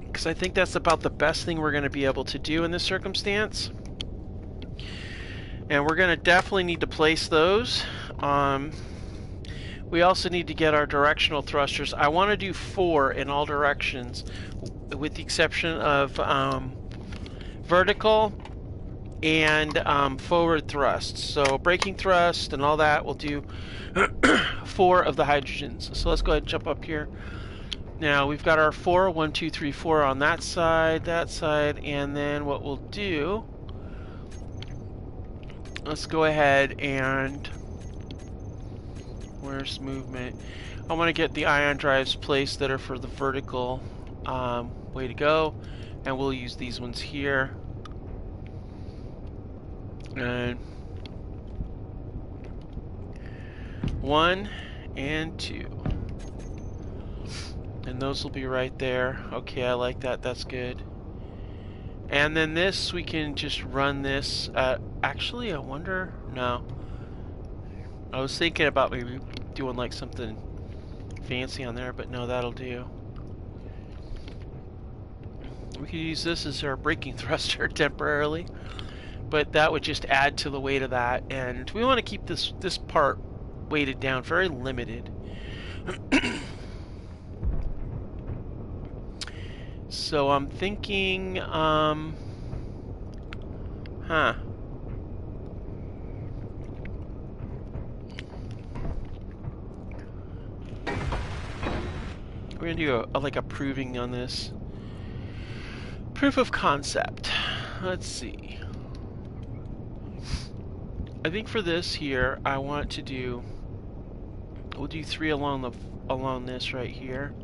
Speaker 1: Because I think that's about the best thing we're going to be able to do in this circumstance. And we're going to definitely need to place those. We also need to get our directional thrusters. I want to do 4 in all directions, with the exception of vertical and forward thrust. So braking thrust and all that will do 4 of the hydrogens. So let's go ahead and jump up here. Now we've got our 4, 1, 2, 3, 4 on that side, and then what we'll do, let's go ahead and, where's movement? I want to get the ion drives placed that are for the vertical way to go, and we'll use these ones here. And 1 and 2. And those will be right there. Okay, I like that. That's good. And then this, we can just run this. Actually, I wonder. No. I was thinking about maybe doing like something fancy on there, but no, that'll do. We could use this as our braking thruster temporarily, but that would just add to the weight of that. And we want to keep this part weighted down, very limited. So I'm thinking, We're gonna do like a proving on this. Proof of concept. Let's see. I think for this here, I want to do. We'll do 3 along this right here.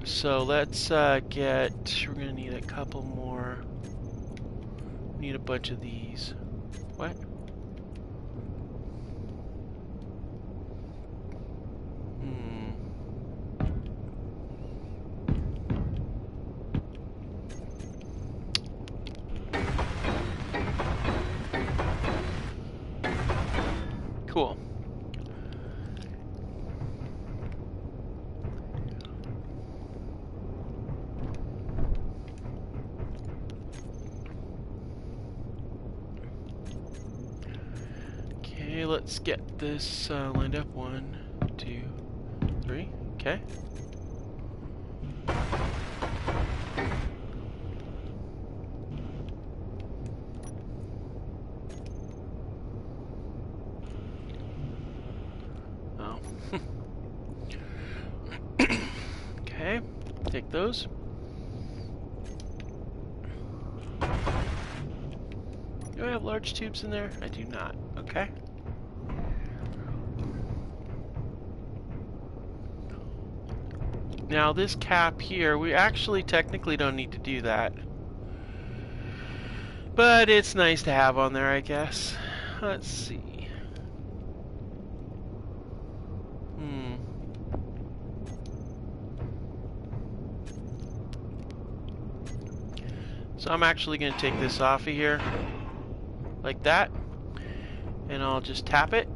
Speaker 1: So let's get. We're gonna need a couple more. Need a bunch of these. What? Cool. Okay, let's get this lined up. 1, 2, 3. Okay. Oh. Okay, take those. Do I have large tubes in there? I do not. Okay. Now this cap here, we actually technically don't need to do that. But it's nice to have on there, I guess. Let's see. So I'm actually going to take this off of here. Like that. And I'll just tap it.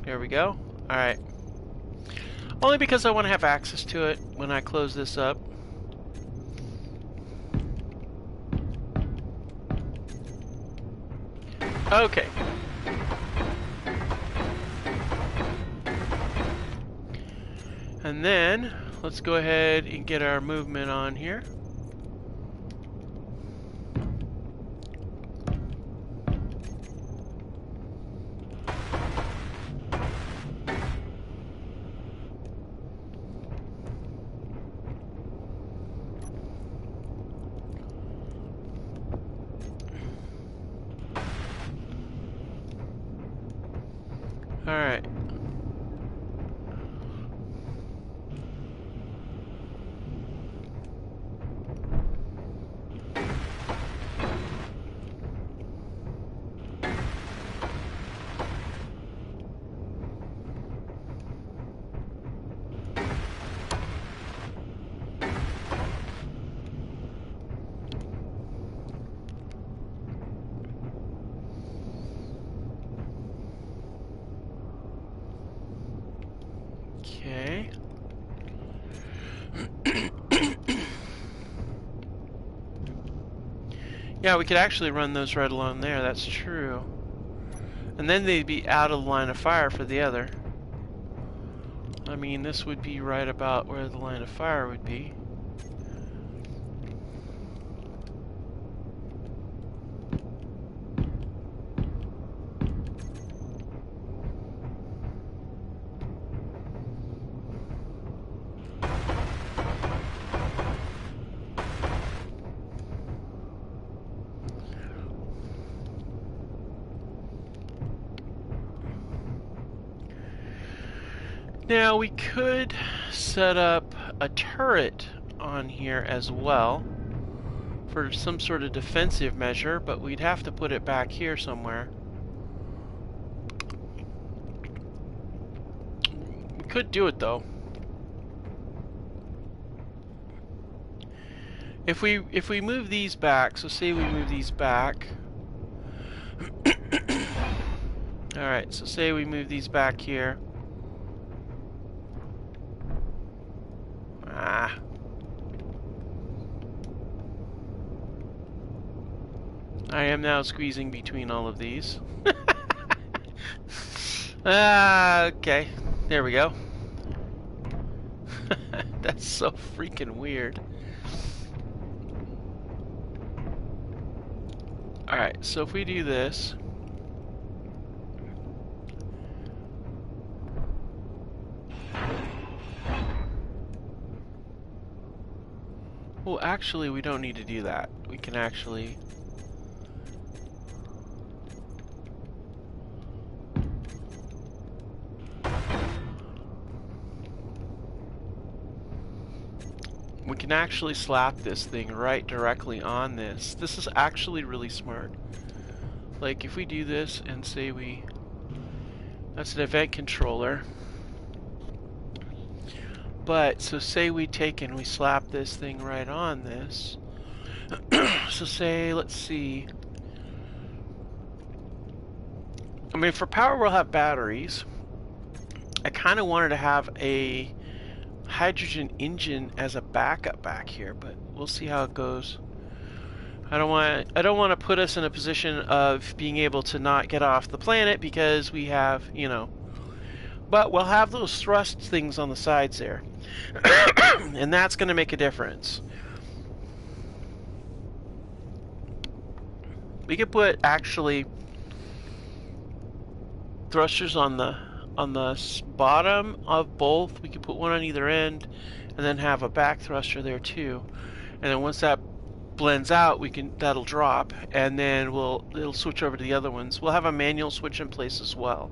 Speaker 1: There we go. Alright. Only because I want to have access to it when I close this up. Okay. And then let's go ahead and get our movement on here. All right. Okay. Yeah, we could actually run those right along there, that's true. And then they'd be out of the line of fire for the other. I mean, this would be right about where the line of fire would be. Now we could set up a turret on here as well for some sort of defensive measure, but we'd have to put it back here somewhere. We could do it though. If we move these back, so say we move these back. Alright, so say we move these back here. I am now squeezing between all of these. Okay. There we go. That's so freaking weird. Alright, so if we do this... Well, actually, we don't need to do that. We can actually... We can actually slap this thing right directly on this. This is actually really smart. Like, if we do this and say we... That's an event controller. But, so say we take and we slap this thing right on this. So say, let's see. I mean, for power we'll have batteries. I kind of wanted to have a hydrogen engine as a backup back here, but we'll see how it goes. I don't want to put us in a position of being able to not get off the planet because we have, you know, but we'll have those thrust things on the sides there. And that's going to make a difference. We could put actually thrusters on the bottom of both. We could put one on either end and then have a back thruster there too. And then once that blends out, that'll drop, and then it'll switch over to the other ones. We'll have a manual switch in place as well.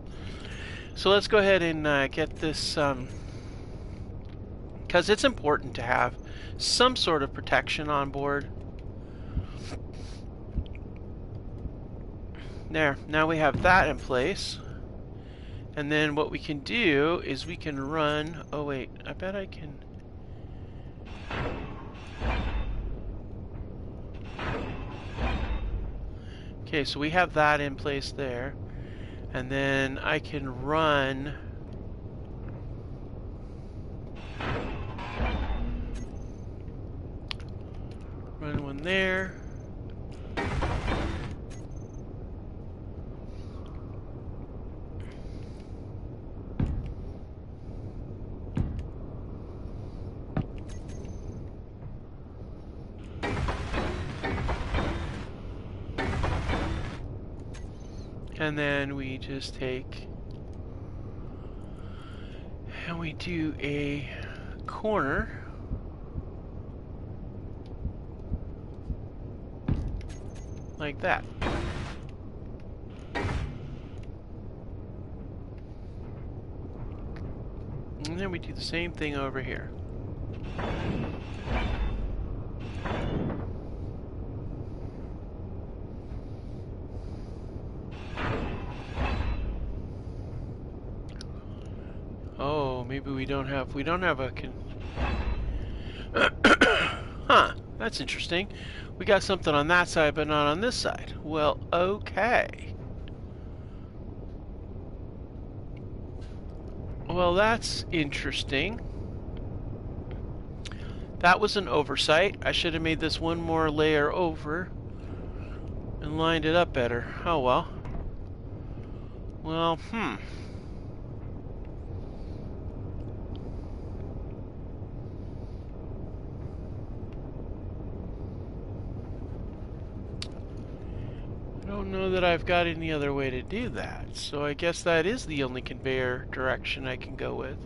Speaker 1: So let's go ahead and get this, because it's important to have some sort of protection on board. There, now we have that in place. And then what we can do is we can run, oh wait, I bet I can. Okay, so we have that in place there. And then I can run one there. And then we just take and we do a corner like that. And then we do the same thing over here. Oh, maybe we don't have a huh, that's interesting. We got something on that side but not on this side. Well, okay. Well, that's interesting. That was an oversight. I should have made this one more layer over and lined it up better. Oh well. Well, I don't know that I've got any other way to do that, so I guess that is the only conveyor direction I can go with.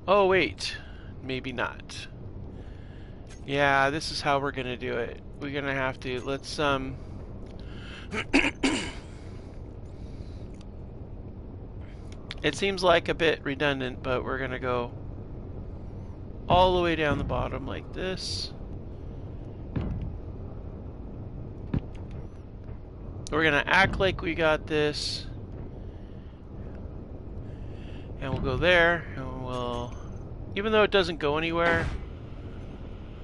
Speaker 1: Oh wait, maybe not. Yeah, this is how we're gonna do it. We're gonna have to, let's it seems like a bit redundant, but we're gonna go all the way down the bottom like this. We're gonna act like we got this, and we'll go there, and we'll, even though it doesn't go anywhere,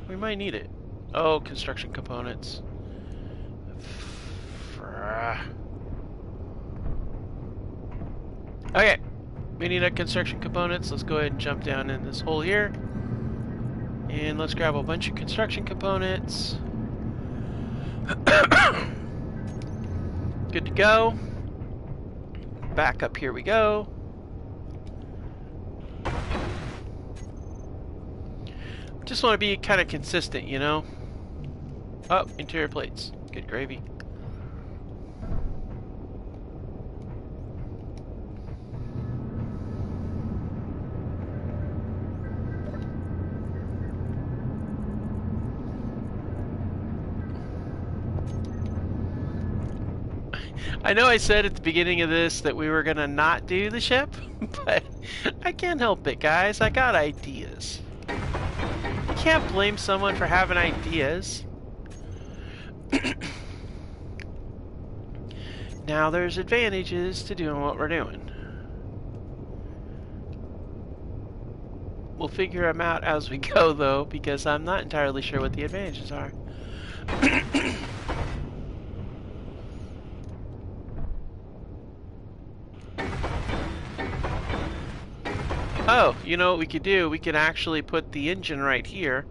Speaker 1: we might need it. Oh, construction components. Okay, we need a construction components. Let's go ahead and jump down in this hole here, and let's grab a bunch of construction components. Good to go. Back up here we go. Just want to be kind of consistent, you know? Oh, interior plates. Good gravy. I know I said at the beginning of this that we were gonna not do the ship, but I can't help it, guys. I got ideas. You can't blame someone for having ideas. Now there's advantages to doing what we're doing. We'll figure them out as we go, though, because I'm not entirely sure what the advantages are. Oh, you know what we could do? We could actually put the engine right here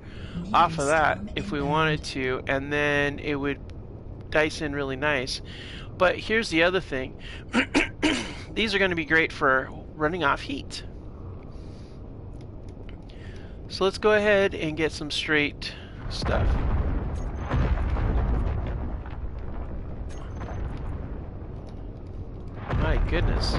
Speaker 1: off of that if we wanted to, and then it would dice in really nice. But here's the other thing. These are going to be great for running off heat. So let's go ahead and get some straight stuff. My goodness.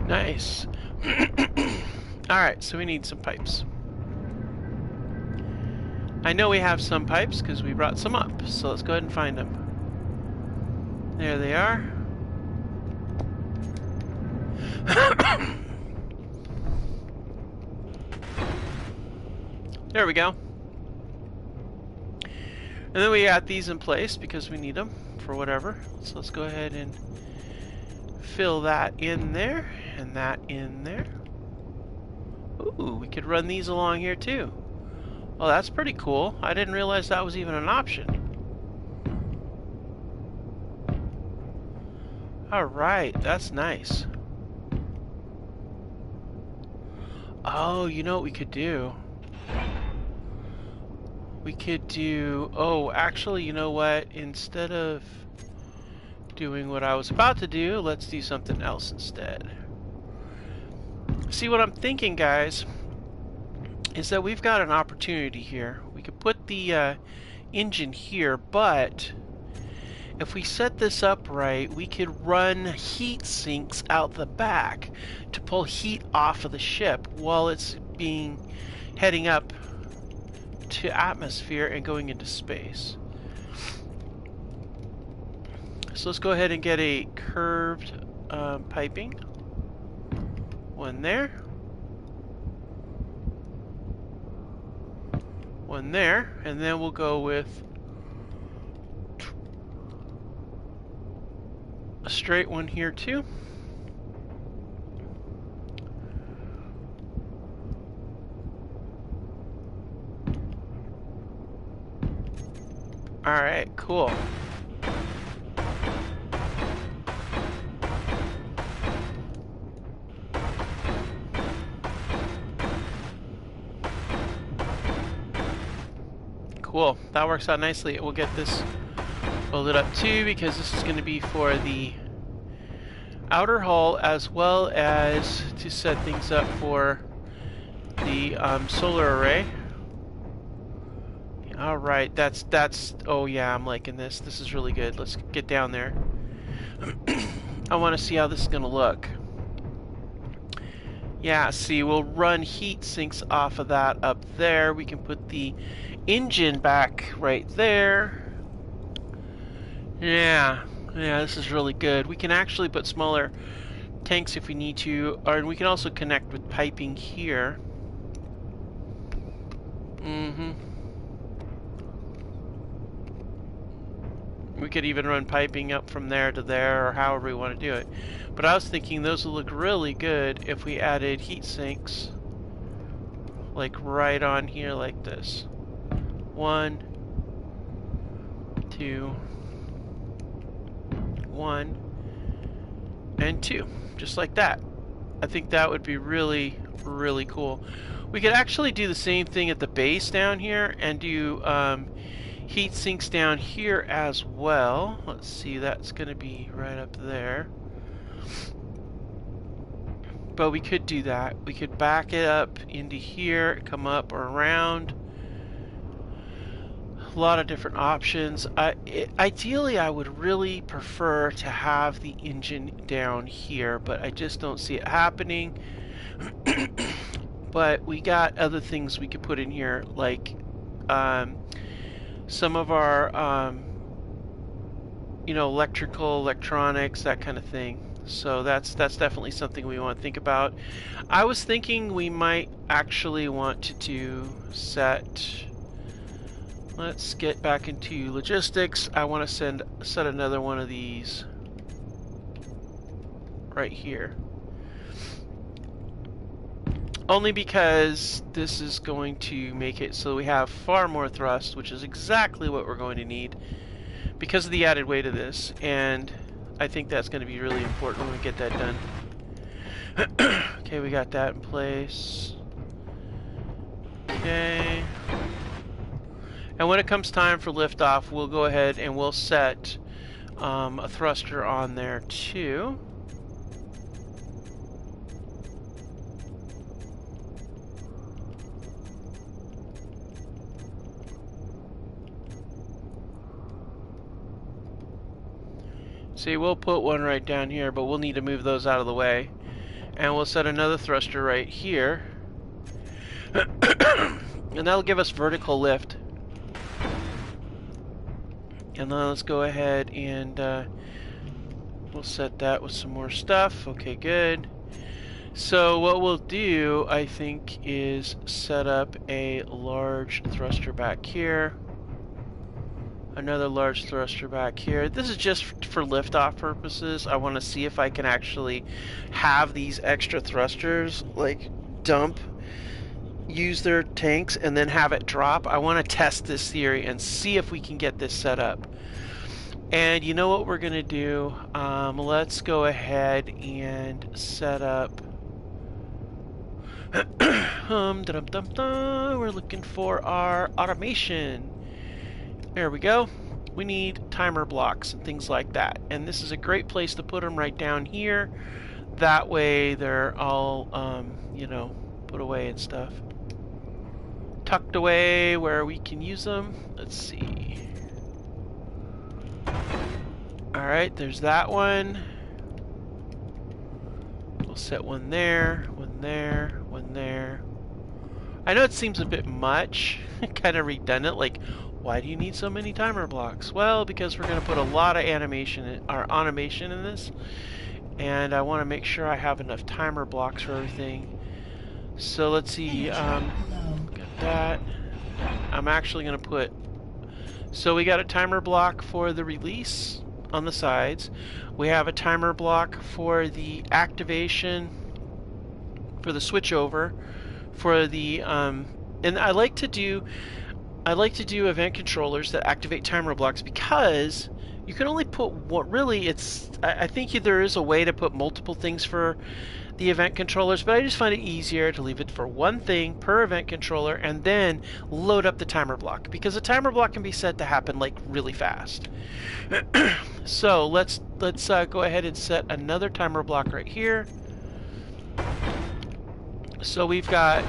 Speaker 1: Nice. Alright, so we need some pipes. I know we have some pipes because we brought some up, so let's go ahead and find them. There they are. There we go. And then we got these in place because we need them for whatever. So let's go ahead and fill that in there and that in there. Ooh, we could run these along here too. Well, that's pretty cool. I didn't realize that was even an option. Alright, that's nice. Oh, you know what we could do? We could do... Oh, actually, you know what? Instead of doing what I was about to do, let's do something else instead. See, what I'm thinking, guys, is that we've got an opportunity here. We could put the engine here, but if we set this up right, we could run heat sinks out the back to pull heat off of the ship while it's heading up to atmosphere and going into space. So let's go ahead and get a curved piping. One there. One there. And then we'll go with a straight one here too. Alright, cool. Cool, that works out nicely. We'll get this welded up too, because this is going to be for the outer hull as well as to set things up for the solar array. Alright, that's oh yeah, I'm liking this. This is really good. Let's get down there. I want to see how this is going to look. Yeah, see, we'll run heat sinks off of that up there. We can put the engine back right there. Yeah, this is really good. We can actually put smaller tanks if we need to, and we can also connect with piping here. We could even run piping up from there to there, or however we want to do it. But I was thinking those would look really good if we added heat sinks, like right on here like this. 1, 2, 1, and 2. Just like that. I think that would be really, really cool. We could actually do the same thing at the base down here and do heat sinks down here as well. Let's see, that's going to be right up there. But we could do that. We could back it up into here, come up or around. A lot of different options. Ideally, I would really prefer to have the engine down here, but I just don't see it happening. But we got other things we could put in here, like some of our electrical, electronics, that kind of thing. So that's definitely something we want to think about. I was thinking we might actually want to set. Let's get back into logistics. I want to set another one of these right here. Only because this is going to make it so we have far more thrust, which is exactly what we're going to need because of the added weight of this. And I think that's going to be really important when we get that done. Okay, we got that in place. Okay. And when it comes time for liftoff, we'll go ahead and we'll set a thruster on there too. See, we'll put one right down here, but we'll need to move those out of the way. And we'll set another thruster right here. And that'll give us vertical lift. And then let's go ahead and we'll set that with some more stuff. Okay, good. So what we'll do, I think, is set up a large thruster back here. Another large thruster back here. This is just for liftoff purposes. I want to see if I can actually have these extra thrusters like use their tanks and then have it drop. I want to test this theory and see if we can get this set up. And you know what we're going to do? Let's go ahead and set up... We're looking for our automation. There we go. We need timer blocks and things like that. And this is a great place to put them right down here. That way they're all, you know, put away and stuff. Tucked away where we can use them. Let's see. Alright, there's that one. We'll set one there, one there, one there. I know it seems a bit much, kind of redundant, like, why do you need so many timer blocks? Well, because we're going to put a lot of automation in this, and I want to make sure I have enough timer blocks for everything. So let's see, got that. I'm actually going to put, so we got a timer block for the release on the sides. We have a timer block for the activation, for the switchover, for the, and I like to do event controllers that activate timer blocks because you can only put what really it's, I think there is a way to put multiple things for the event controllers, but I just find it easier to leave it for one thing per event controller and then load up the timer block, because the timer block can be set to happen like really fast. So let's go ahead and set another timer block right here. So we've got,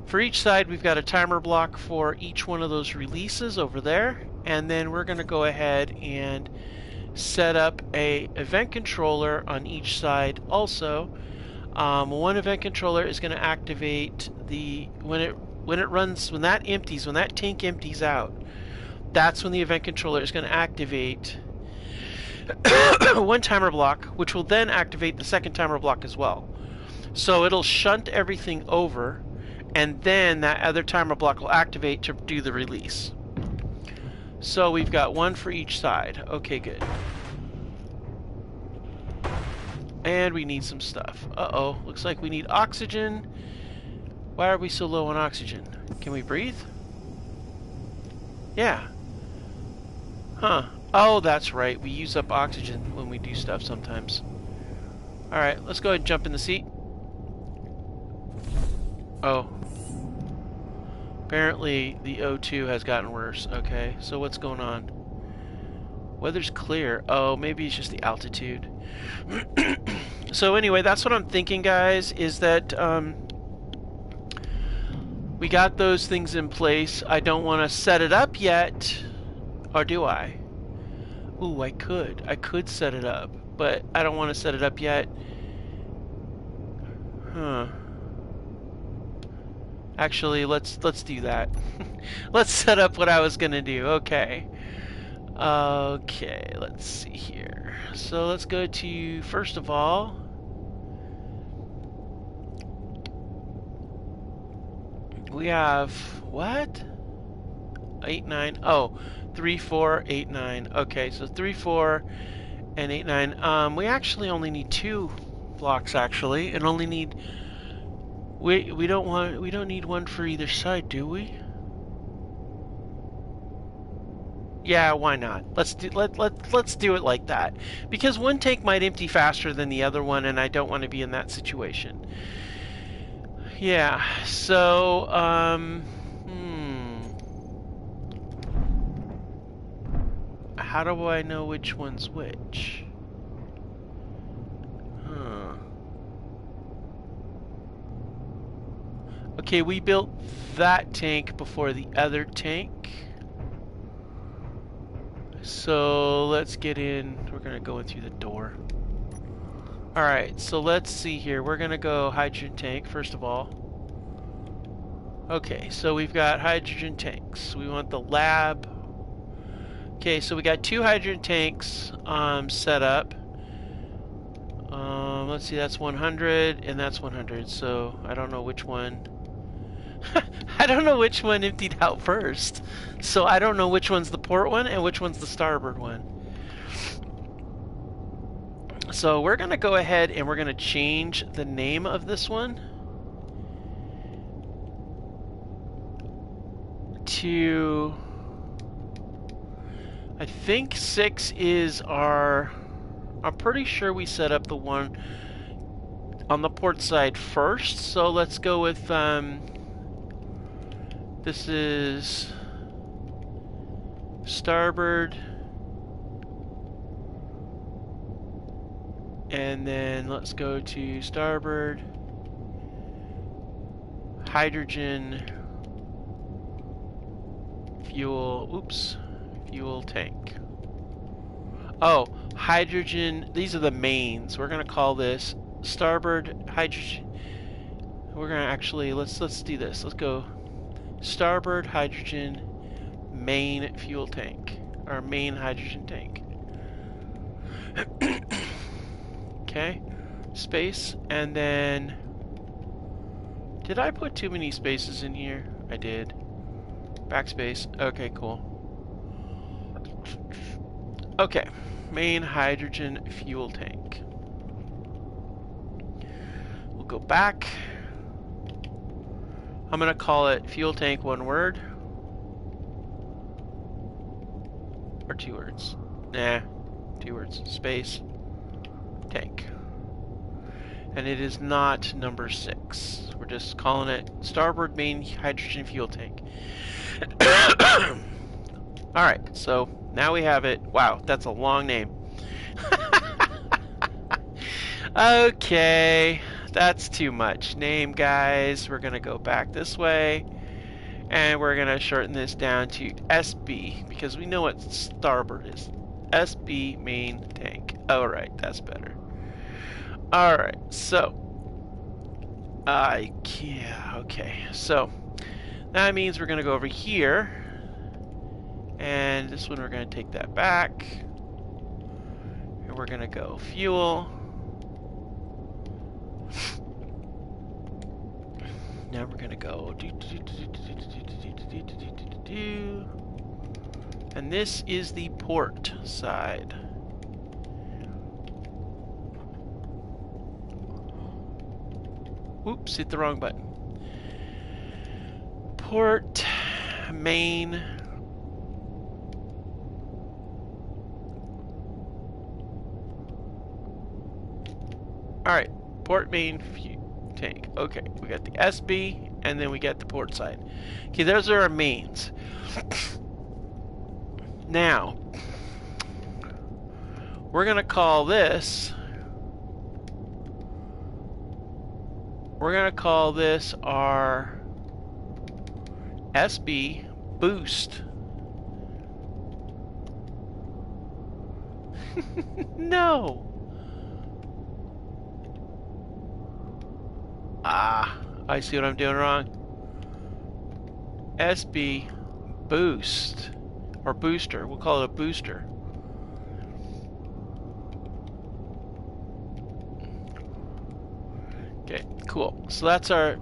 Speaker 1: for each side, we've got a timer block for each one of those releases over there, and then we're going to go ahead and set up a event controller on each side also. One event controller is going to activate the when that tank empties out. That's when the event controller is going to activate one timer block, which will then activate the second timer block as well. So it'll shunt everything over, and then that other timer block will activate to do the release. So we've got one for each side. Okay, good. And we need some stuff. Uh-oh, looks like we need oxygen. Why are we so low on oxygen? Can we breathe? Yeah. Huh. Oh, that's right. We use up oxygen when we do stuff sometimes. Alright, let's go ahead and jump in the seat. Oh. Apparently the O2 has gotten worse. Okay, so what's going on? Weather's clear. Oh, maybe it's just the altitude. So anyway, that's what I'm thinking, guys, is that we got those things in place. I don't want to set it up yet. Or do I? Ooh, I could. I could set it up, but I don't want to set it up yet. Huh. Actually, let's do that. Let's set up what I was gonna do. Okay. Okay, let's see here. So let's go to, first of all, we have, what? 8, 9, oh, 3, 4, 8, 9. Okay, so 3, 4, and 8, 9. We actually only need 2 blocks, actually, and only need, we don't need one for either side, do we? Yeah, why not? Let's do it like that, because one tank might empty faster than the other one, and I don't want to be in that situation. Yeah. So, how do I know which one's which? Huh. Okay, we built that tank before the other tank. So let's get in. We're gonna go in through the door. Alright, so let's see here. We're gonna go hydrogen tank first of all. Okay, so we've got hydrogen tanks. We want the lab. Okay, so we got 2 hydrogen tanks set up. Let's see, that's 100 and that's 100. So I don't know which one. I don't know which one emptied out first. So I don't know which one's the port one and which one's the starboard one. So we're going to go ahead and we're going to change the name of this one to... I think 6 is our... I'm pretty sure we set up the one on the port side first. So let's go with... this is starboard. And then let's go to starboard, hydrogen, fuel tank. Oh, hydrogen, these are the mains. We're gonna call this starboard hydrogen. We're gonna actually, let's do this. Let's go starboard hydrogen main fuel tank, or main hydrogen tank. Okay, space, and then did I put too many spaces in here? I did. Backspace. Okay, cool. Okay, main hydrogen fuel tank. We'll go back. I'm gonna call it fuel tank, one word. Or 2 words. Nah, 2 words. Space. Tank. And it is not number 6. We're just calling it starboard main hydrogen fuel tank. Alright, so now we have it. Wow, that's a long name. Okay, that's too much name, guys. We're gonna go back this way and we're gonna shorten this down to SB because we know what starboard is. SB main tank. Alright, that's better. Alright, so okay, so that means we're gonna go over here, and this one we're gonna take that back, and we're gonna go fuel. Now we're gonna go and this is the port side. Oops, hit the wrong button. Port main. Alright, port main tank. Okay, we got the SB and then we got the port side. Okay, those are our mains. Now, we're gonna call this our SB boost. No. I see what I'm doing wrong. SB boost or booster. We'll call it a booster. Okay, cool. So that's our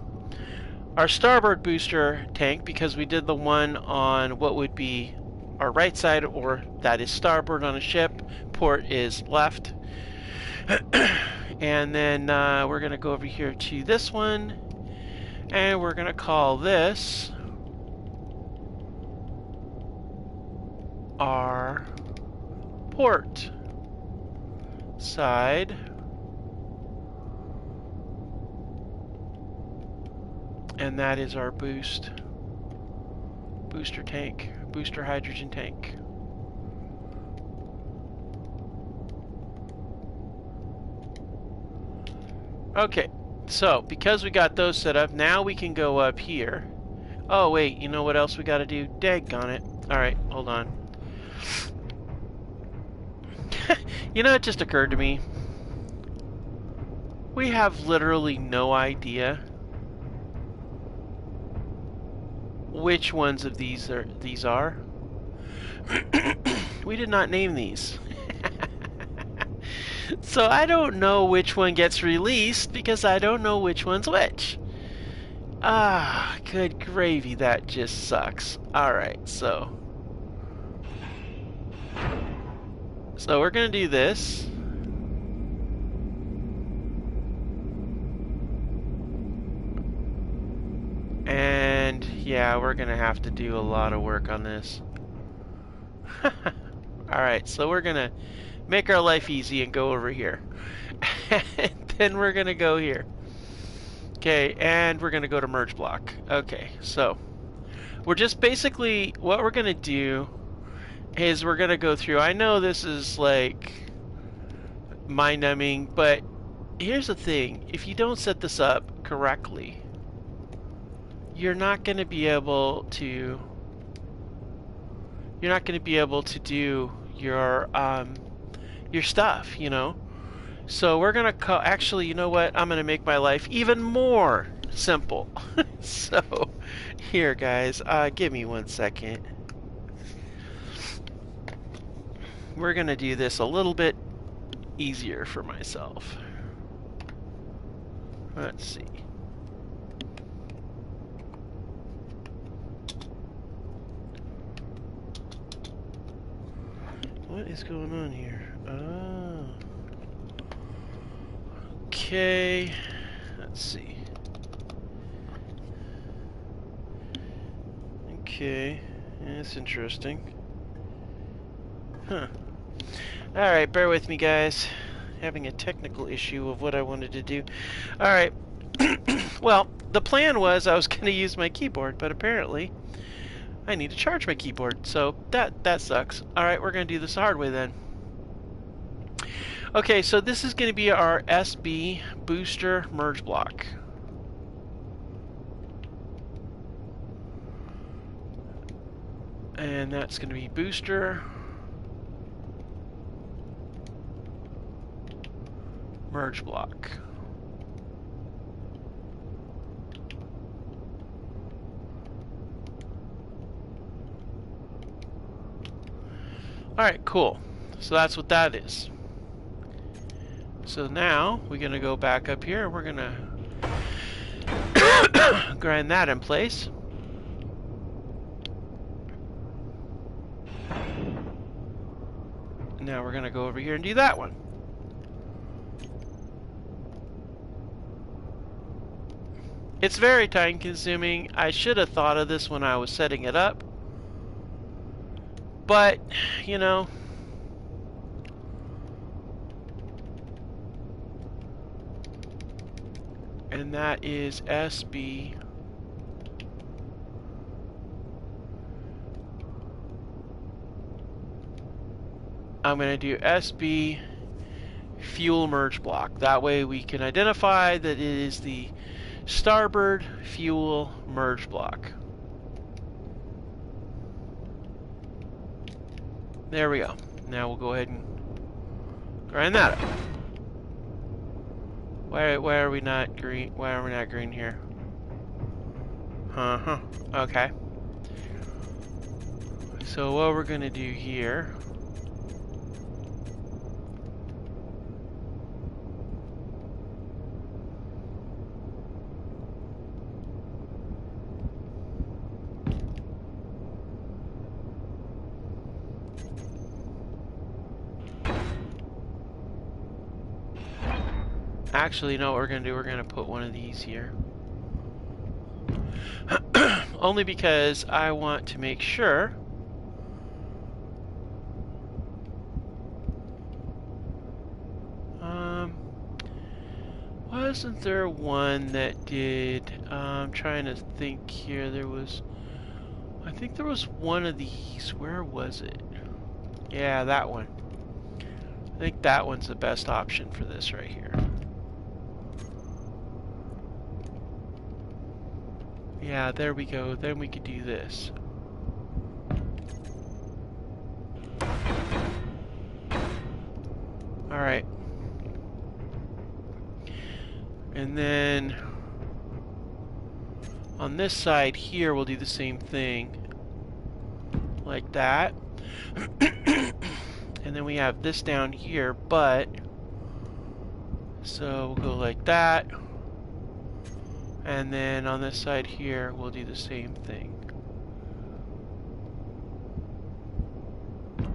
Speaker 1: starboard booster tank because we did the one on what would be our right side, or that is starboard on a ship. Port is left. And then we're going to go over here to this one, and we're going to call this our port side. And that is our booster tank, booster hydrogen tank. Okay, so because we got those set up, now we can go up here. Oh wait, you know what else we gotta do? Daggone it. Alright, hold on. You know, it just occurred to me. We have literally no idea which ones of these are. We did not name these. So I don't know which one gets released because I don't know which one's which. Ah, good gravy, that just sucks. Alright, so we're gonna do this. And yeah, we're gonna have to do a lot of work on this. Alright, so we're gonna make our life easy and go over here. And then we're gonna go here. Okay, and we're gonna go to merge block. Okay, so we're just basically, what we're gonna do is we're gonna go through. I know this is like mind-numbing, but here's the thing. If you don't set this up correctly, you're not gonna be able to do your stuff, you know. So we're gonna actually, you know what? I'm gonna make my life even more simple. So here, guys, give me 1 second. We're gonna do this a little bit easier for myself. Let's see. What is going on here? Oh. Okay. Let's see. Okay. That's interesting. Huh. Alright, bear with me, guys. Having a technical issue of what I wanted to do. Alright. Well, the plan was I was going to use my keyboard, but apparently I need to charge my keyboard, so that sucks. Alright, we're going to do this the hard way then. Okay, so this is going to be our SB booster merge block. And that's going to be booster merge block. Alright, cool. So that's what that is. So now we're going to go back up here and we're going to grind that in place. Now we're going to go over here and do that one. It's very time consuming. I should have thought of this when I was setting it up. But, you know, and that is SB. I'm going to do SB fuel merge block. That way we can identify that it is the starboard fuel merge block. There we go. Now we'll go ahead and grind that up. Why are we not green? Why are we not green here? Okay. So what we're gonna do here. Actually, you know what we're going to do? We're going to put one of these here. Only because I want to make sure wasn't there one that did, I'm trying to think here, I think there was one of these. Where was it? Yeah, that one. I think that one's the best option for this right here. Yeah, there we go. Then we could do this. Alright. And then on this side here, we'll do the same thing. Like that. And then we have this down here, but so we'll go like that. And then on this side here, we'll do the same thing.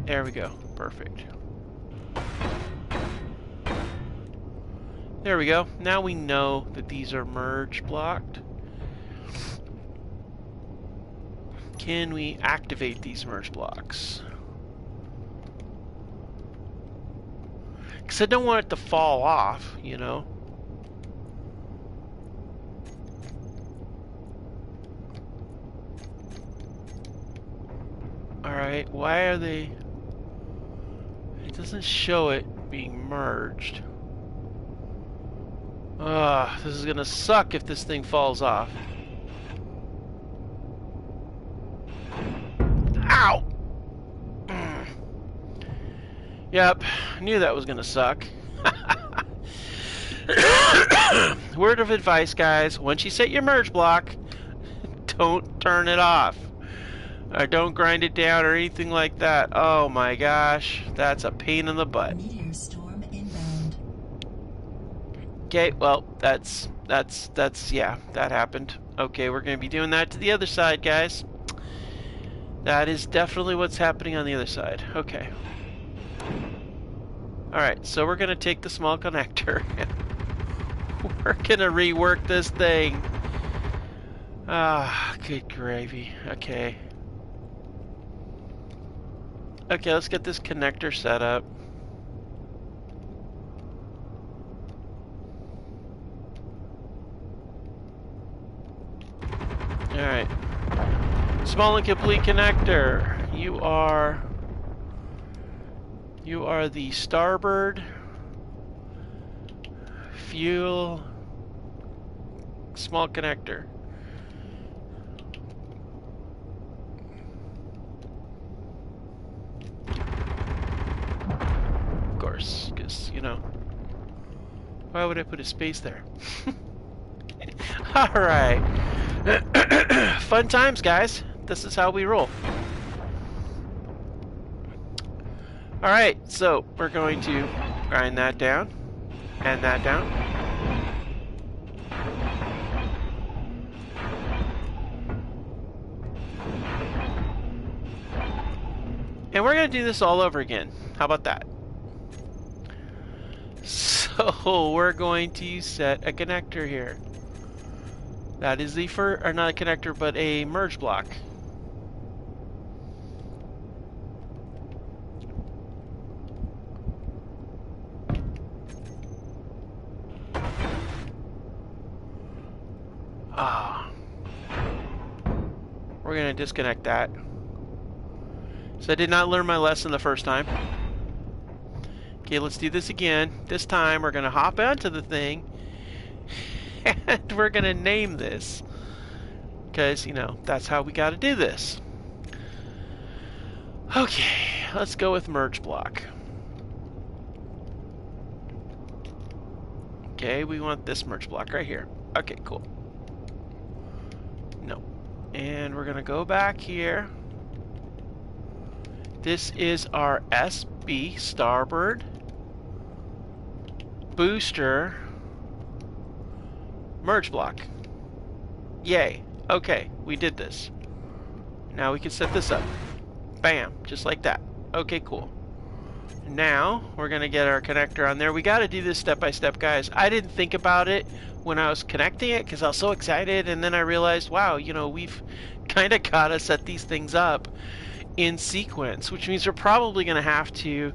Speaker 1: There we go. Perfect. There we go. Now we know that these are merge blocked. Can we activate these merge blocks? Because I don't want it to fall off, you know. Alright, why are they... It doesn't show it being merged. Ugh, this is gonna suck if this thing falls off. Ow! Yep, knew that was gonna suck. Word of advice, guys. Once you set your merge block, don't turn it off. Or don't grind it down or anything like that. Oh my gosh, that's a pain in the butt.
Speaker 2: Meteor storm inbound.
Speaker 1: Okay, well, that's yeah, that happened. Okay, we're going to be doing that to the other side, guys. That is definitely what's happening on the other side. Okay. Alright, so we're going to take the small connector. We're going to rework this thing. Ah, good gravy. Okay. Okay, let's get this connector set up. Alright. Small and complete connector. You are the starboard fuel small connector. Of course, because, you know, why would I put a space there? Alright. Fun times, guys. This is how we roll. Alright, so we're going to grind that down and that down. And we're going to do this all over again. How about that? So we're going to set a connector here. That is the first, or not a connector, but a merge block. Ah. We're going to disconnect that. So I did not learn my lesson the first time. Okay, let's do this again. This time we're going to hop onto the thing. And we're going to name this. Because, you know, that's how we got to do this. Okay, let's go with merge block. Okay, we want this merge block right here. Okay, cool. No. And we're going to go back here. This is our SB, starboard booster merge block. Yay. Okay, we did this. Now we can set this up. Bam, just like that. Okay, cool. Now we're going to get our connector on there. We got to do this step by step, guys. I didn't think about it when I was connecting it because I was so excited, and then I realized, wow, you know, we've kind of got to set these things up in sequence, which means we're probably going to have to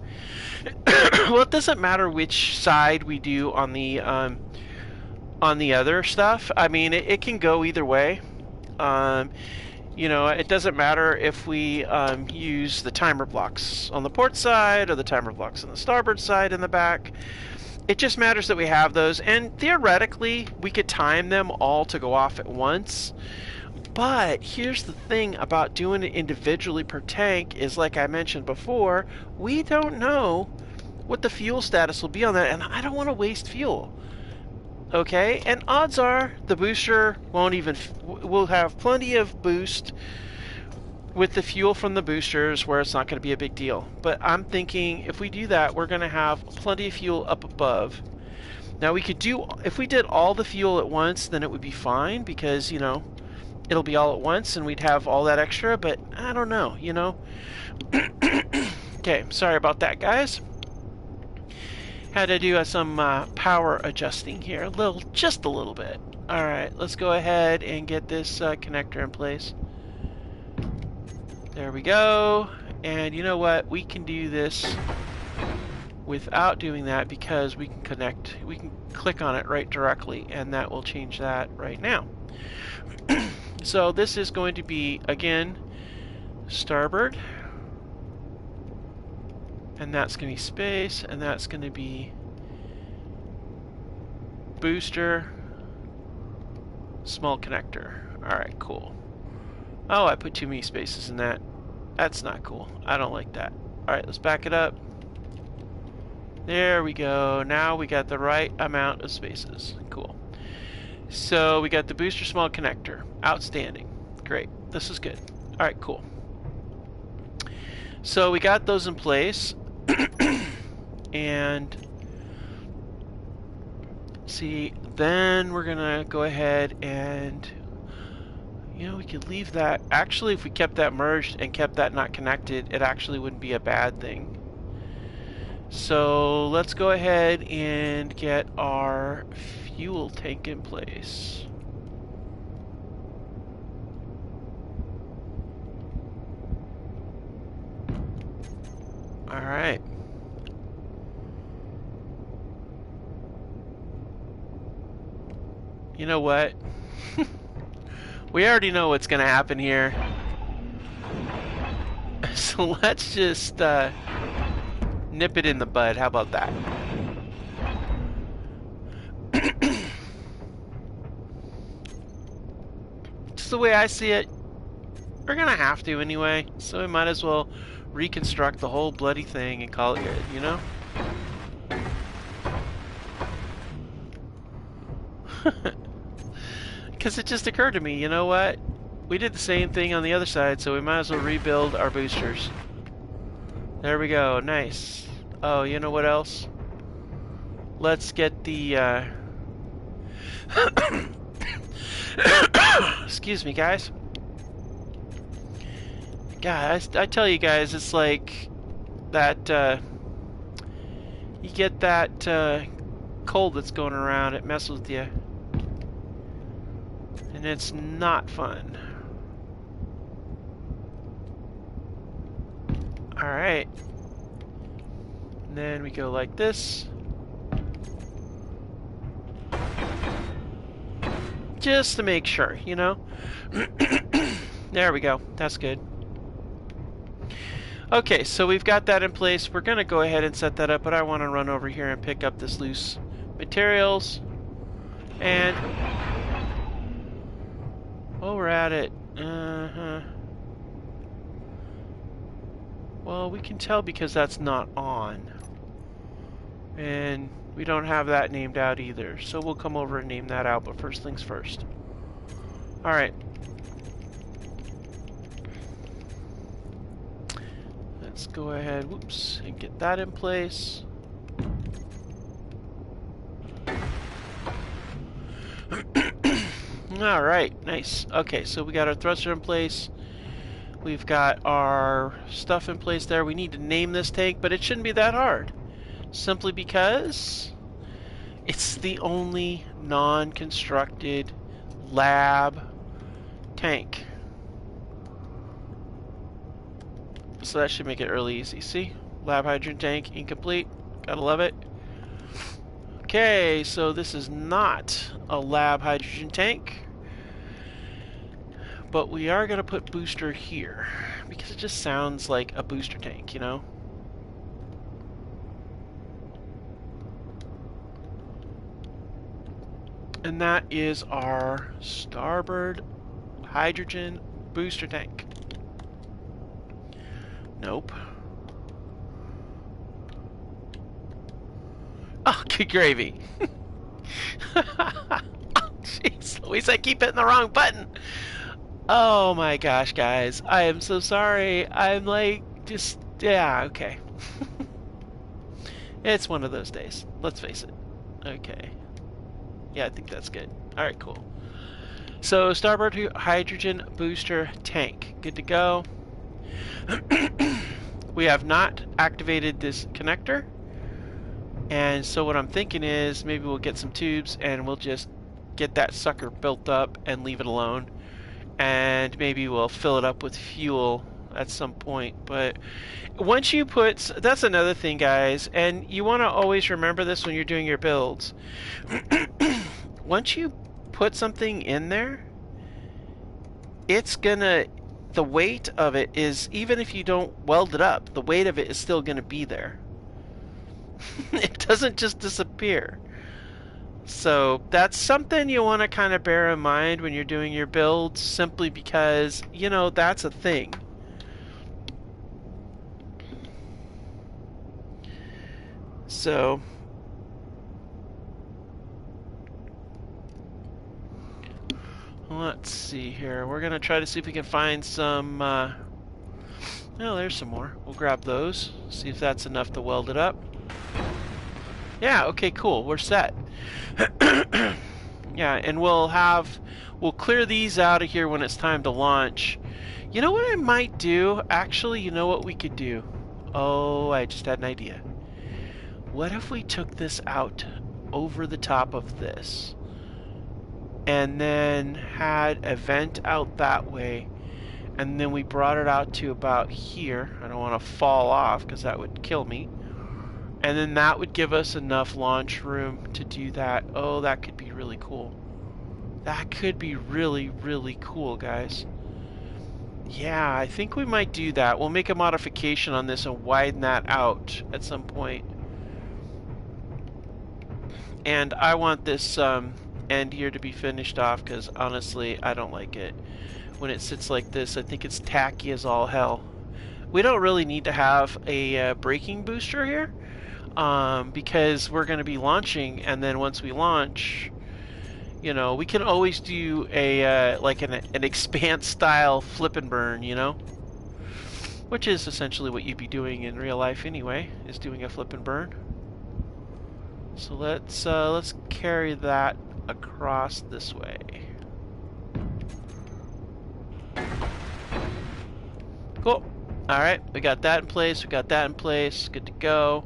Speaker 1: well, it doesn't matter which side we do on the other stuff. I mean, it can go either way. You know, it doesn't matter if we use the timer blocks on the port side or the timer blocks on the starboard side in the back. It just matters that we have those, and theoretically we could time them all to go off at once. But here's the thing about doing it individually per tank is, like I mentioned before, we don't know what the fuel status will be on that, and I don't want to waste fuel. Okay, and odds are the booster won't even, will have plenty of boost with the fuel from the boosters where it's not going to be a big deal. But I'm thinking if we do that, we're going to have plenty of fuel up above. Now we could do, if we did all the fuel at once, then it would be fine because, you know, it'll be all at once and we'd have all that extra, but I don't know, you know. Okay, sorry about that, guys. Had to do some power adjusting here, just a little bit. All right, let's go ahead and get this connector in place. There we go. And you know what? We can do this without doing that because we can click on it right directly, and that will change that right now. So this is going to be, again, starboard. And that's going to be space, and that's going to be booster, small connector. Alright, cool. Oh, I put too many spaces in that. That's not cool. I don't like that. Alright, let's back it up. There we go. Now we got the right amount of spaces. Cool. So we got the booster small connector. Outstanding. Great. This is good. Alright, cool. So we got those in place. And see, then we're gonna go ahead and, you know, we could leave that. Actually, if we kept that merged and kept that not connected, it actually wouldn't be a bad thing. So let's go ahead and get our fuel tank in place. All right. You know what? We already know what's going to happen here. So let's just nip it in the bud. How about that? Just the way I see it, we're going to have to anyway. So we might as well reconstruct the whole bloody thing and call it good, you know? Because it just occurred to me, you know what? We did the same thing on the other side, so we might as well rebuild our boosters. There we go, nice. Oh, you know what else? Let's get the, excuse me, guys. God, I tell you guys, it's like that, you get that, cold that's going around, it messes with you. And it's not fun. Alright. And then we go like this. Just to make sure, you know? There we go. That's good. Okay, so we've got that in place. We're going to go ahead and set that up, but I want to run over here and pick up this loose materials. And while we're at it, well, we can tell because that's not on. And we don't have that named out either. So we'll come over and name that out, but first things first. Alright. Let's go ahead, whoops, and get that in place. Alright, nice. Okay, so we got our thruster in place. We've got our stuff in place there. We need to name this tank, but it shouldn't be that hard. Simply because it's the only non-constructed lab tank. So that should make it really easy. See? Lab hydrogen tank, incomplete. Gotta love it. Okay, so this is not a lab hydrogen tank. But we are going to put booster here, because it just sounds like a booster tank, you know? And that is our starboard hydrogen booster tank. Nope. Oh, good gravy. Jeez Louise, I keep hitting the wrong button. Oh my gosh, guys. I am so sorry. I'm like, yeah, okay. It's one of those days. Let's face it. Okay. Yeah, I think that's good. Alright, cool. So, starboard hydrogen booster tank. Good to go. We have not activated this connector. And so what I'm thinking is maybe we'll get some tubes and we'll just get that sucker built up and leave it alone. And maybe we'll fill it up with fuel at some point. But once you put, that's another thing, guys, and you want to always remember this when you're doing your builds. Once you put something in there, it's gonna, the weight of it is, even if you don't weld it up, the weight of it is still gonna be there. It doesn't just disappear. So that's something you want to kind of bear in mind when you're doing your builds, simply because, you know, that's a thing. So let's see here. We're going to try to see if we can find some... oh, there's some more. We'll grab those. See if that's enough to weld it up. Yeah, okay, cool. We're set. Yeah, and we'll clear these out of here when it's time to launch. You know what I might do? Actually, you know what we could do? Oh, I just had an idea. What if we took this out over the top of this and then had a vent out that way, and then we brought it out to about here. I don't want to fall off because that would kill me. And then that would give us enough launch room to do that. Oh, that could be really cool. That could be really, really cool, guys. Yeah, I think we might do that. We'll make a modification on this and widen that out at some point. And I want this end here to be finished off because honestly, I don't like it. When it sits like this, I think it's tacky as all hell. We don't really need to have a braking booster here because we're going to be launching, and then once we launch, you know, we can always do a like an expanse style flip and burn, you know, which is essentially what you'd be doing in real life anyway, is doing a flip and burn. So let's carry that across this way. Cool. All right, we got that in place. We got that in place. Good to go.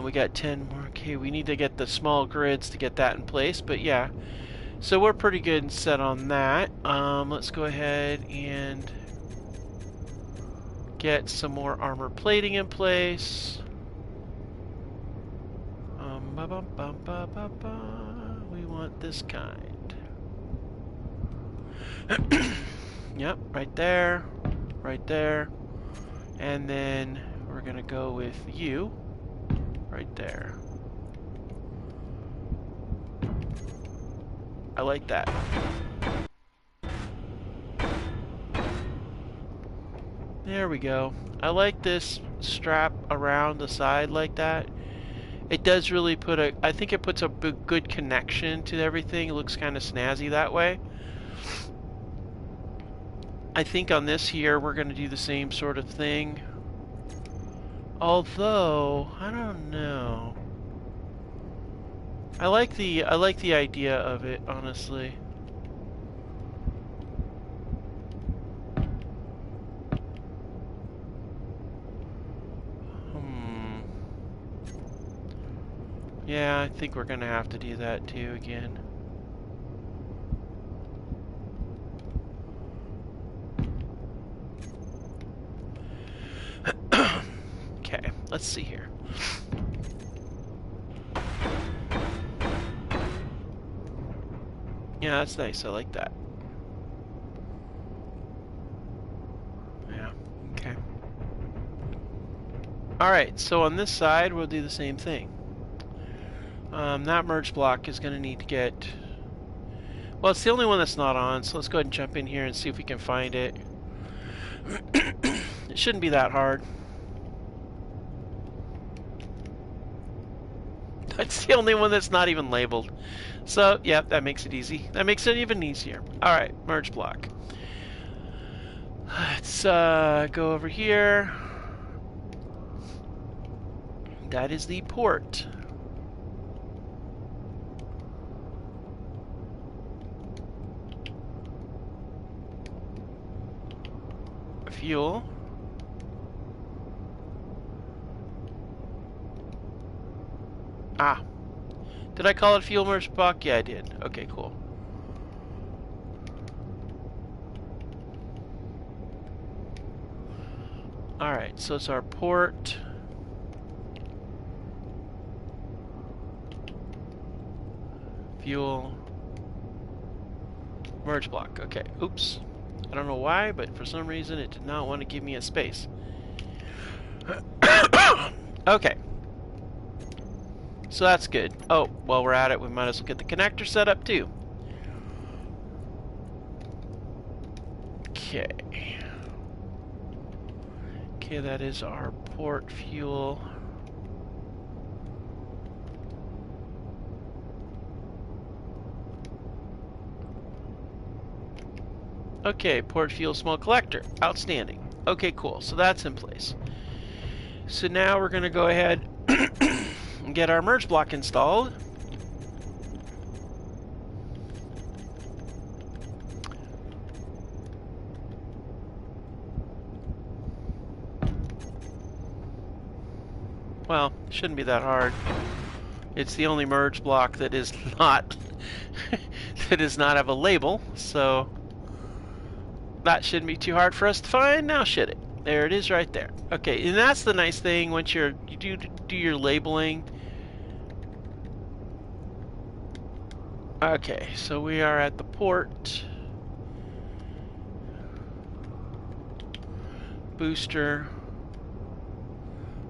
Speaker 1: We got 10 more. Okay, we need to get the small grids to get that in place. But yeah, so we're pretty good and set on that. Let's go ahead and get some more armor plating in place. We want this kind. Yep, right there, right there. And then we're gonna go with you right there. I like that. There we go. I like this strap around the side like that. It does really put a, I think it puts a good connection to everything. It looks kind of snazzy that way. I think on this here we're going to do the same sort of thing. Although, I don't know. I like the idea of it, honestly. Yeah, I think we're going to have to do that too again. Okay, let's see here. Yeah, that's nice. I like that. Yeah, okay. Alright, so on this side, we'll do the same thing. That merge block is going to need to get... Well, it's the only one that's not on, so let's go ahead and jump in here and see if we can find it. It shouldn't be that hard. That's the only one that's not even labeled. So, yeah, that makes it easy. That makes it even easier. Alright, merge block. Let's go over here. That is the port. fuel. Ah. Did I call it fuel merge block? Yeah, I did. Okay, cool. Alright, so it's our port. Fuel. Merge block. Okay, oops. I don't know why, but for some reason it did not want to give me a space. Okay. So that's good. Oh, while we're at it, we might as well get the connector set up too. Okay. Okay, that is our port fuel. Okay, port fuel small collector. Outstanding. Okay, cool. So that's in place. So now we're going to go ahead and get our merge block installed. Well, shouldn't be that hard. It's the only merge block that is not that does not have a label, so that shouldn't be too hard for us to find. Now should it? There it is right there. Okay, and that's the nice thing once you do your labeling. Okay, so we are at the port. Booster.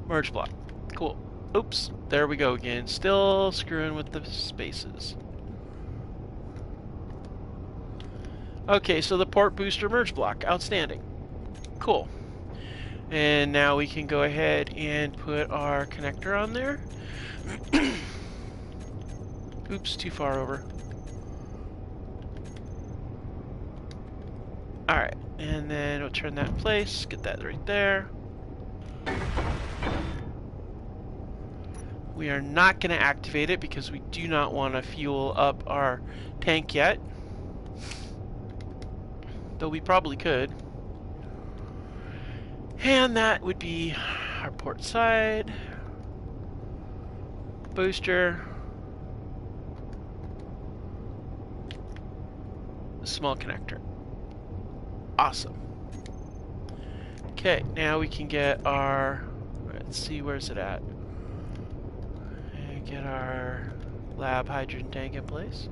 Speaker 1: Merge block. Cool. Oops, there we go again. Still screwing with the spaces. Okay, so the port booster merge block. Outstanding. Cool. And now we can go ahead and put our connector on there. Oops, too far over. Alright, and then we'll turn that in place. Get that right there. We are not going to activate it because we do not want to fuel up our tank yet. Though we probably could. And that would be our port side. Booster. Small connector. Awesome. Okay, now we can get our... Let's see, where's it at? And get our lab hydrogen tank in place.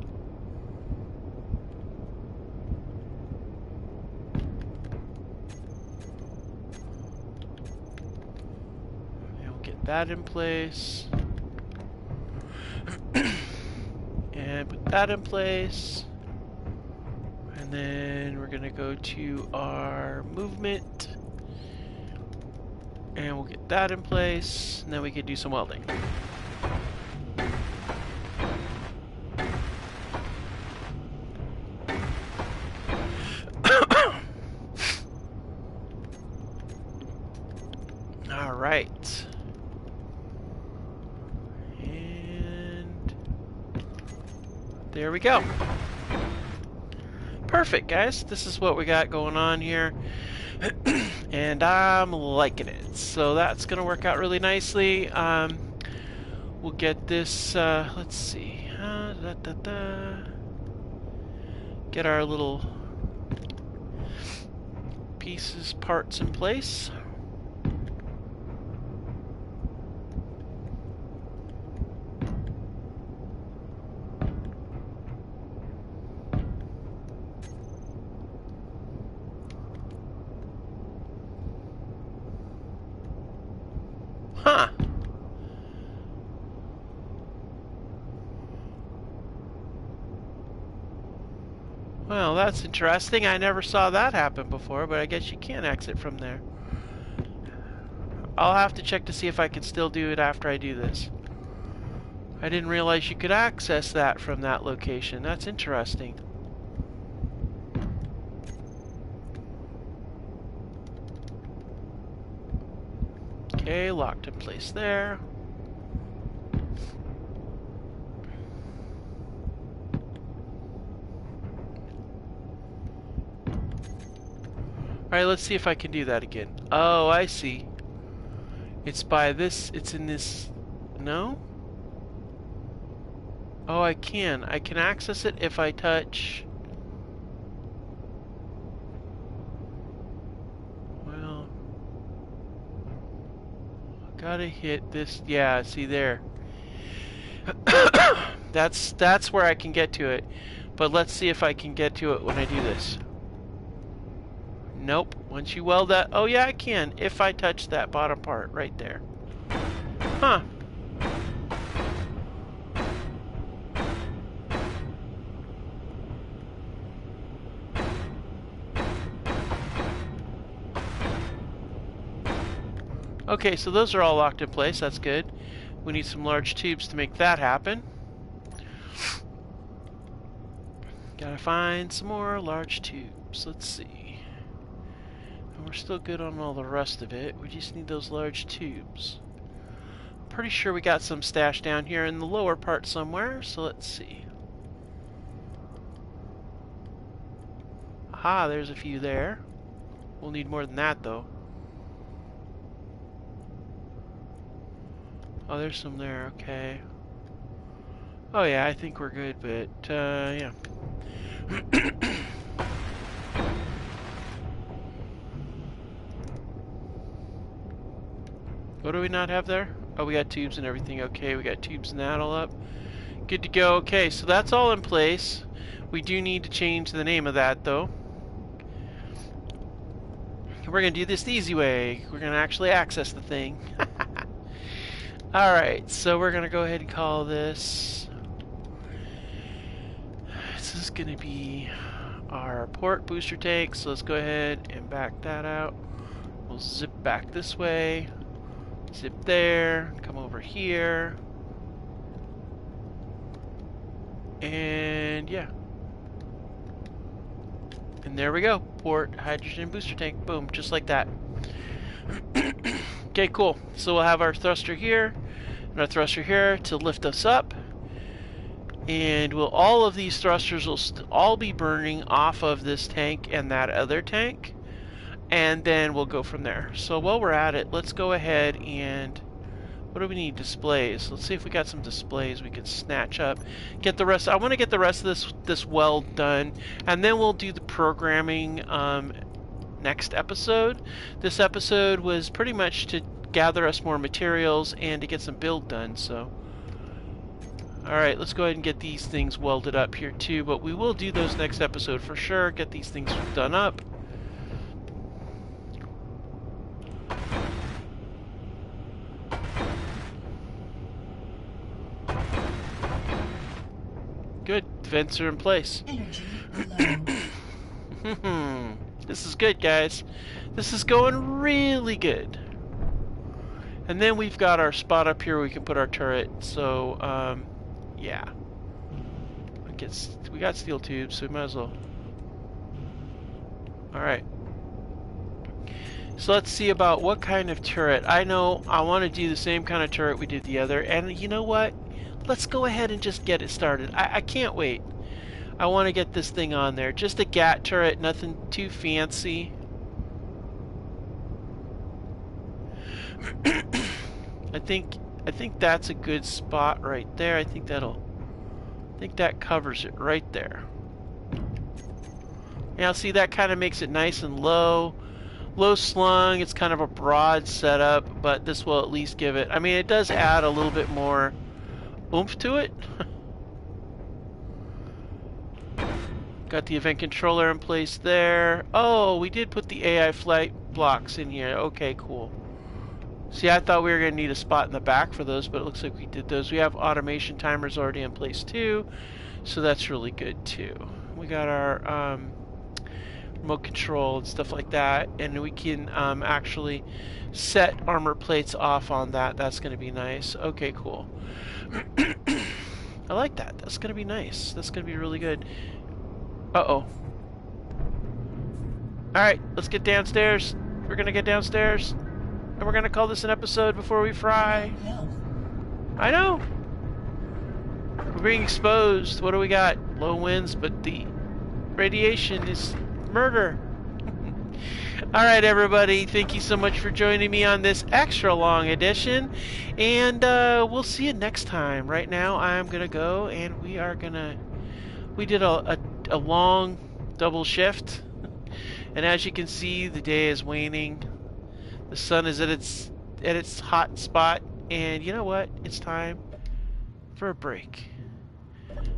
Speaker 1: That in place. And put that in place. And then we're gonna go to our movement. And we'll get that in place. And then we can do some welding. All right. There we go. Perfect, guys. This is what we got going on here. And I'm liking it. So that's going to work out really nicely. We'll get this, let's see. Get our little pieces, parts in place. Huh. Well, that's interesting. I never saw that happen before, but I guess you can exit from there. I'll have to check to see if I can still do it after I do this. I didn't realize you could access that from that location. That's interesting. Okay, locked in place there. Alright, let's see if I can do that again. Oh, I see. It's by this, it's in this, no? Oh, I can. I can access it if I touch. Well, I gotta hit this. Yeah, see there. That's where I can get to it. But let's see if I can get to it when I do this. Nope. Once you weld that, oh yeah, I can if I touch that bottom part right there. Huh. Okay, so those are all locked in place. That's good. We need some large tubes to make that happen. Gotta find some more large tubes. Let's see. And we're still good on all the rest of it. We just need those large tubes. Pretty sure we got some stashed down here in the lower part somewhere, so let's see. Aha, there's a few there. We'll need more than that, though. Oh, there's some there, okay. Oh yeah, I think we're good, but, yeah. What do we not have there? Oh, we got tubes and everything. Okay, we got tubes and that all up. Good to go. Okay, so that's all in place. We do need to change the name of that, though. We're going to do this the easy way. We're going to actually access the thing. Alright, so we're going to go ahead and call this... This is going to be our port booster tank, so let's go ahead and back that out. We'll zip back this way. Zip there, come over here, and yeah. And there we go. Port hydrogen booster tank. Boom, just like that. Okay, cool. So we'll have our thruster here and our thruster here to lift us up. And all of these thrusters will all be burning off of this tank and that other tank. And then we'll go from there. So while we're at it, let's go ahead and... What do we need? Displays. Let's see if we got some displays we can snatch up. Get the rest... I want to get the rest of this weld done. And then we'll do the programming next episode. This episode was pretty much to gather us more materials and to get some build done. So... Alright, let's go ahead and get these things welded up here too. But we will do those next episode for sure. Get these things done up. Good. Vents are in place.
Speaker 2: Energy low.
Speaker 1: This is good, guys. This is going really good. And then we've got our spot up here where we can put our turret. So, yeah. We got steel tubes, so we might as well. Alright. So let's see about what kind of turret. I know I want to do the same kind of turret we did the other. And you know what? Let's go ahead and just get it started. I can't wait. I want to get this thing on there. Just a GAT turret, nothing too fancy. I think that's a good spot right there. I think that covers it right there. Now see, that kind of makes it nice and low slung. It's kind of a broad setup, but this will at least give it, I mean, it does add a little bit more oomph to it. Got the event controller in place there. Oh, we did put the AI flight blocks in here. Okay, cool. See, I thought we were going to need a spot in the back for those, but it looks like we did those. We have automation timers already in place too, so that's really good too. We got our remote control and stuff like that, and we can actually set armor plates off on that. That's going to be nice. Okay, cool. I like that. That's going to be nice. That's going to be really good. Uh-oh. Alright, let's get downstairs. We're going to get downstairs. And we're going to call this an episode before we fry.
Speaker 2: Health.
Speaker 1: I know. We're being exposed. What do we got? Low winds, but the radiation is murder. Alright, everybody. Thank you so much for joining me on this extra long edition. And we'll see you next time. Right now, I'm going to go and we did a long double shift. And as you can see, the day is waning. The sun is at its hot spot. And you know what? It's time for a break.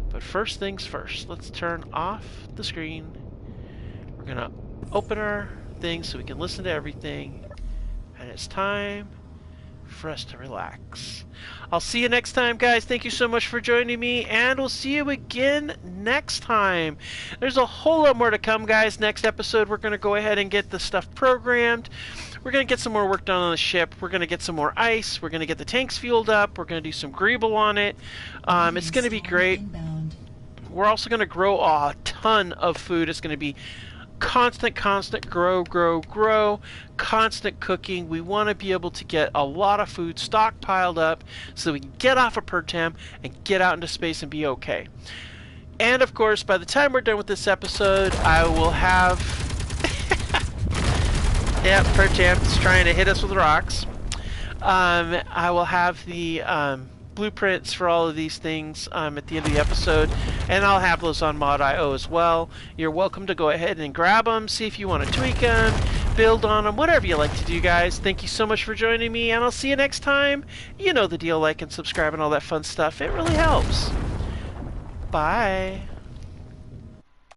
Speaker 1: But first things first, let's turn off the screen. We're going to open our thing so we can listen to everything. And it's time for us to relax. I'll see you next time, guys. Thank you so much for joining me, and we'll see you again next time. There's a whole lot more to come, guys. Next episode, we're going to go ahead and get the stuff programmed. We're going to get some more work done on the ship. We're going to get some more ice. We're going to get the tanks fueled up. We're going to do some greeble on it. It's going to be great. We're also going to grow a ton of food. It's going to be constant grow, constant cooking. We want to be able to get a lot of food stockpiled up so we can get off of Pertam and get out into space and be okay. And of course, by the time we're done with this episode, I will have yeah, Pertam's trying to hit us with rocks. I will have the blueprints for all of these things at the end of the episode, and I'll have those on Mod.io as well. You're welcome to go ahead and grab them, see if you want to tweak them, build on them, whatever you like to do, guys. Thank you so much for joining me, and I'll see you next time. You know the deal, like and subscribe and all that fun stuff. It really helps. Bye.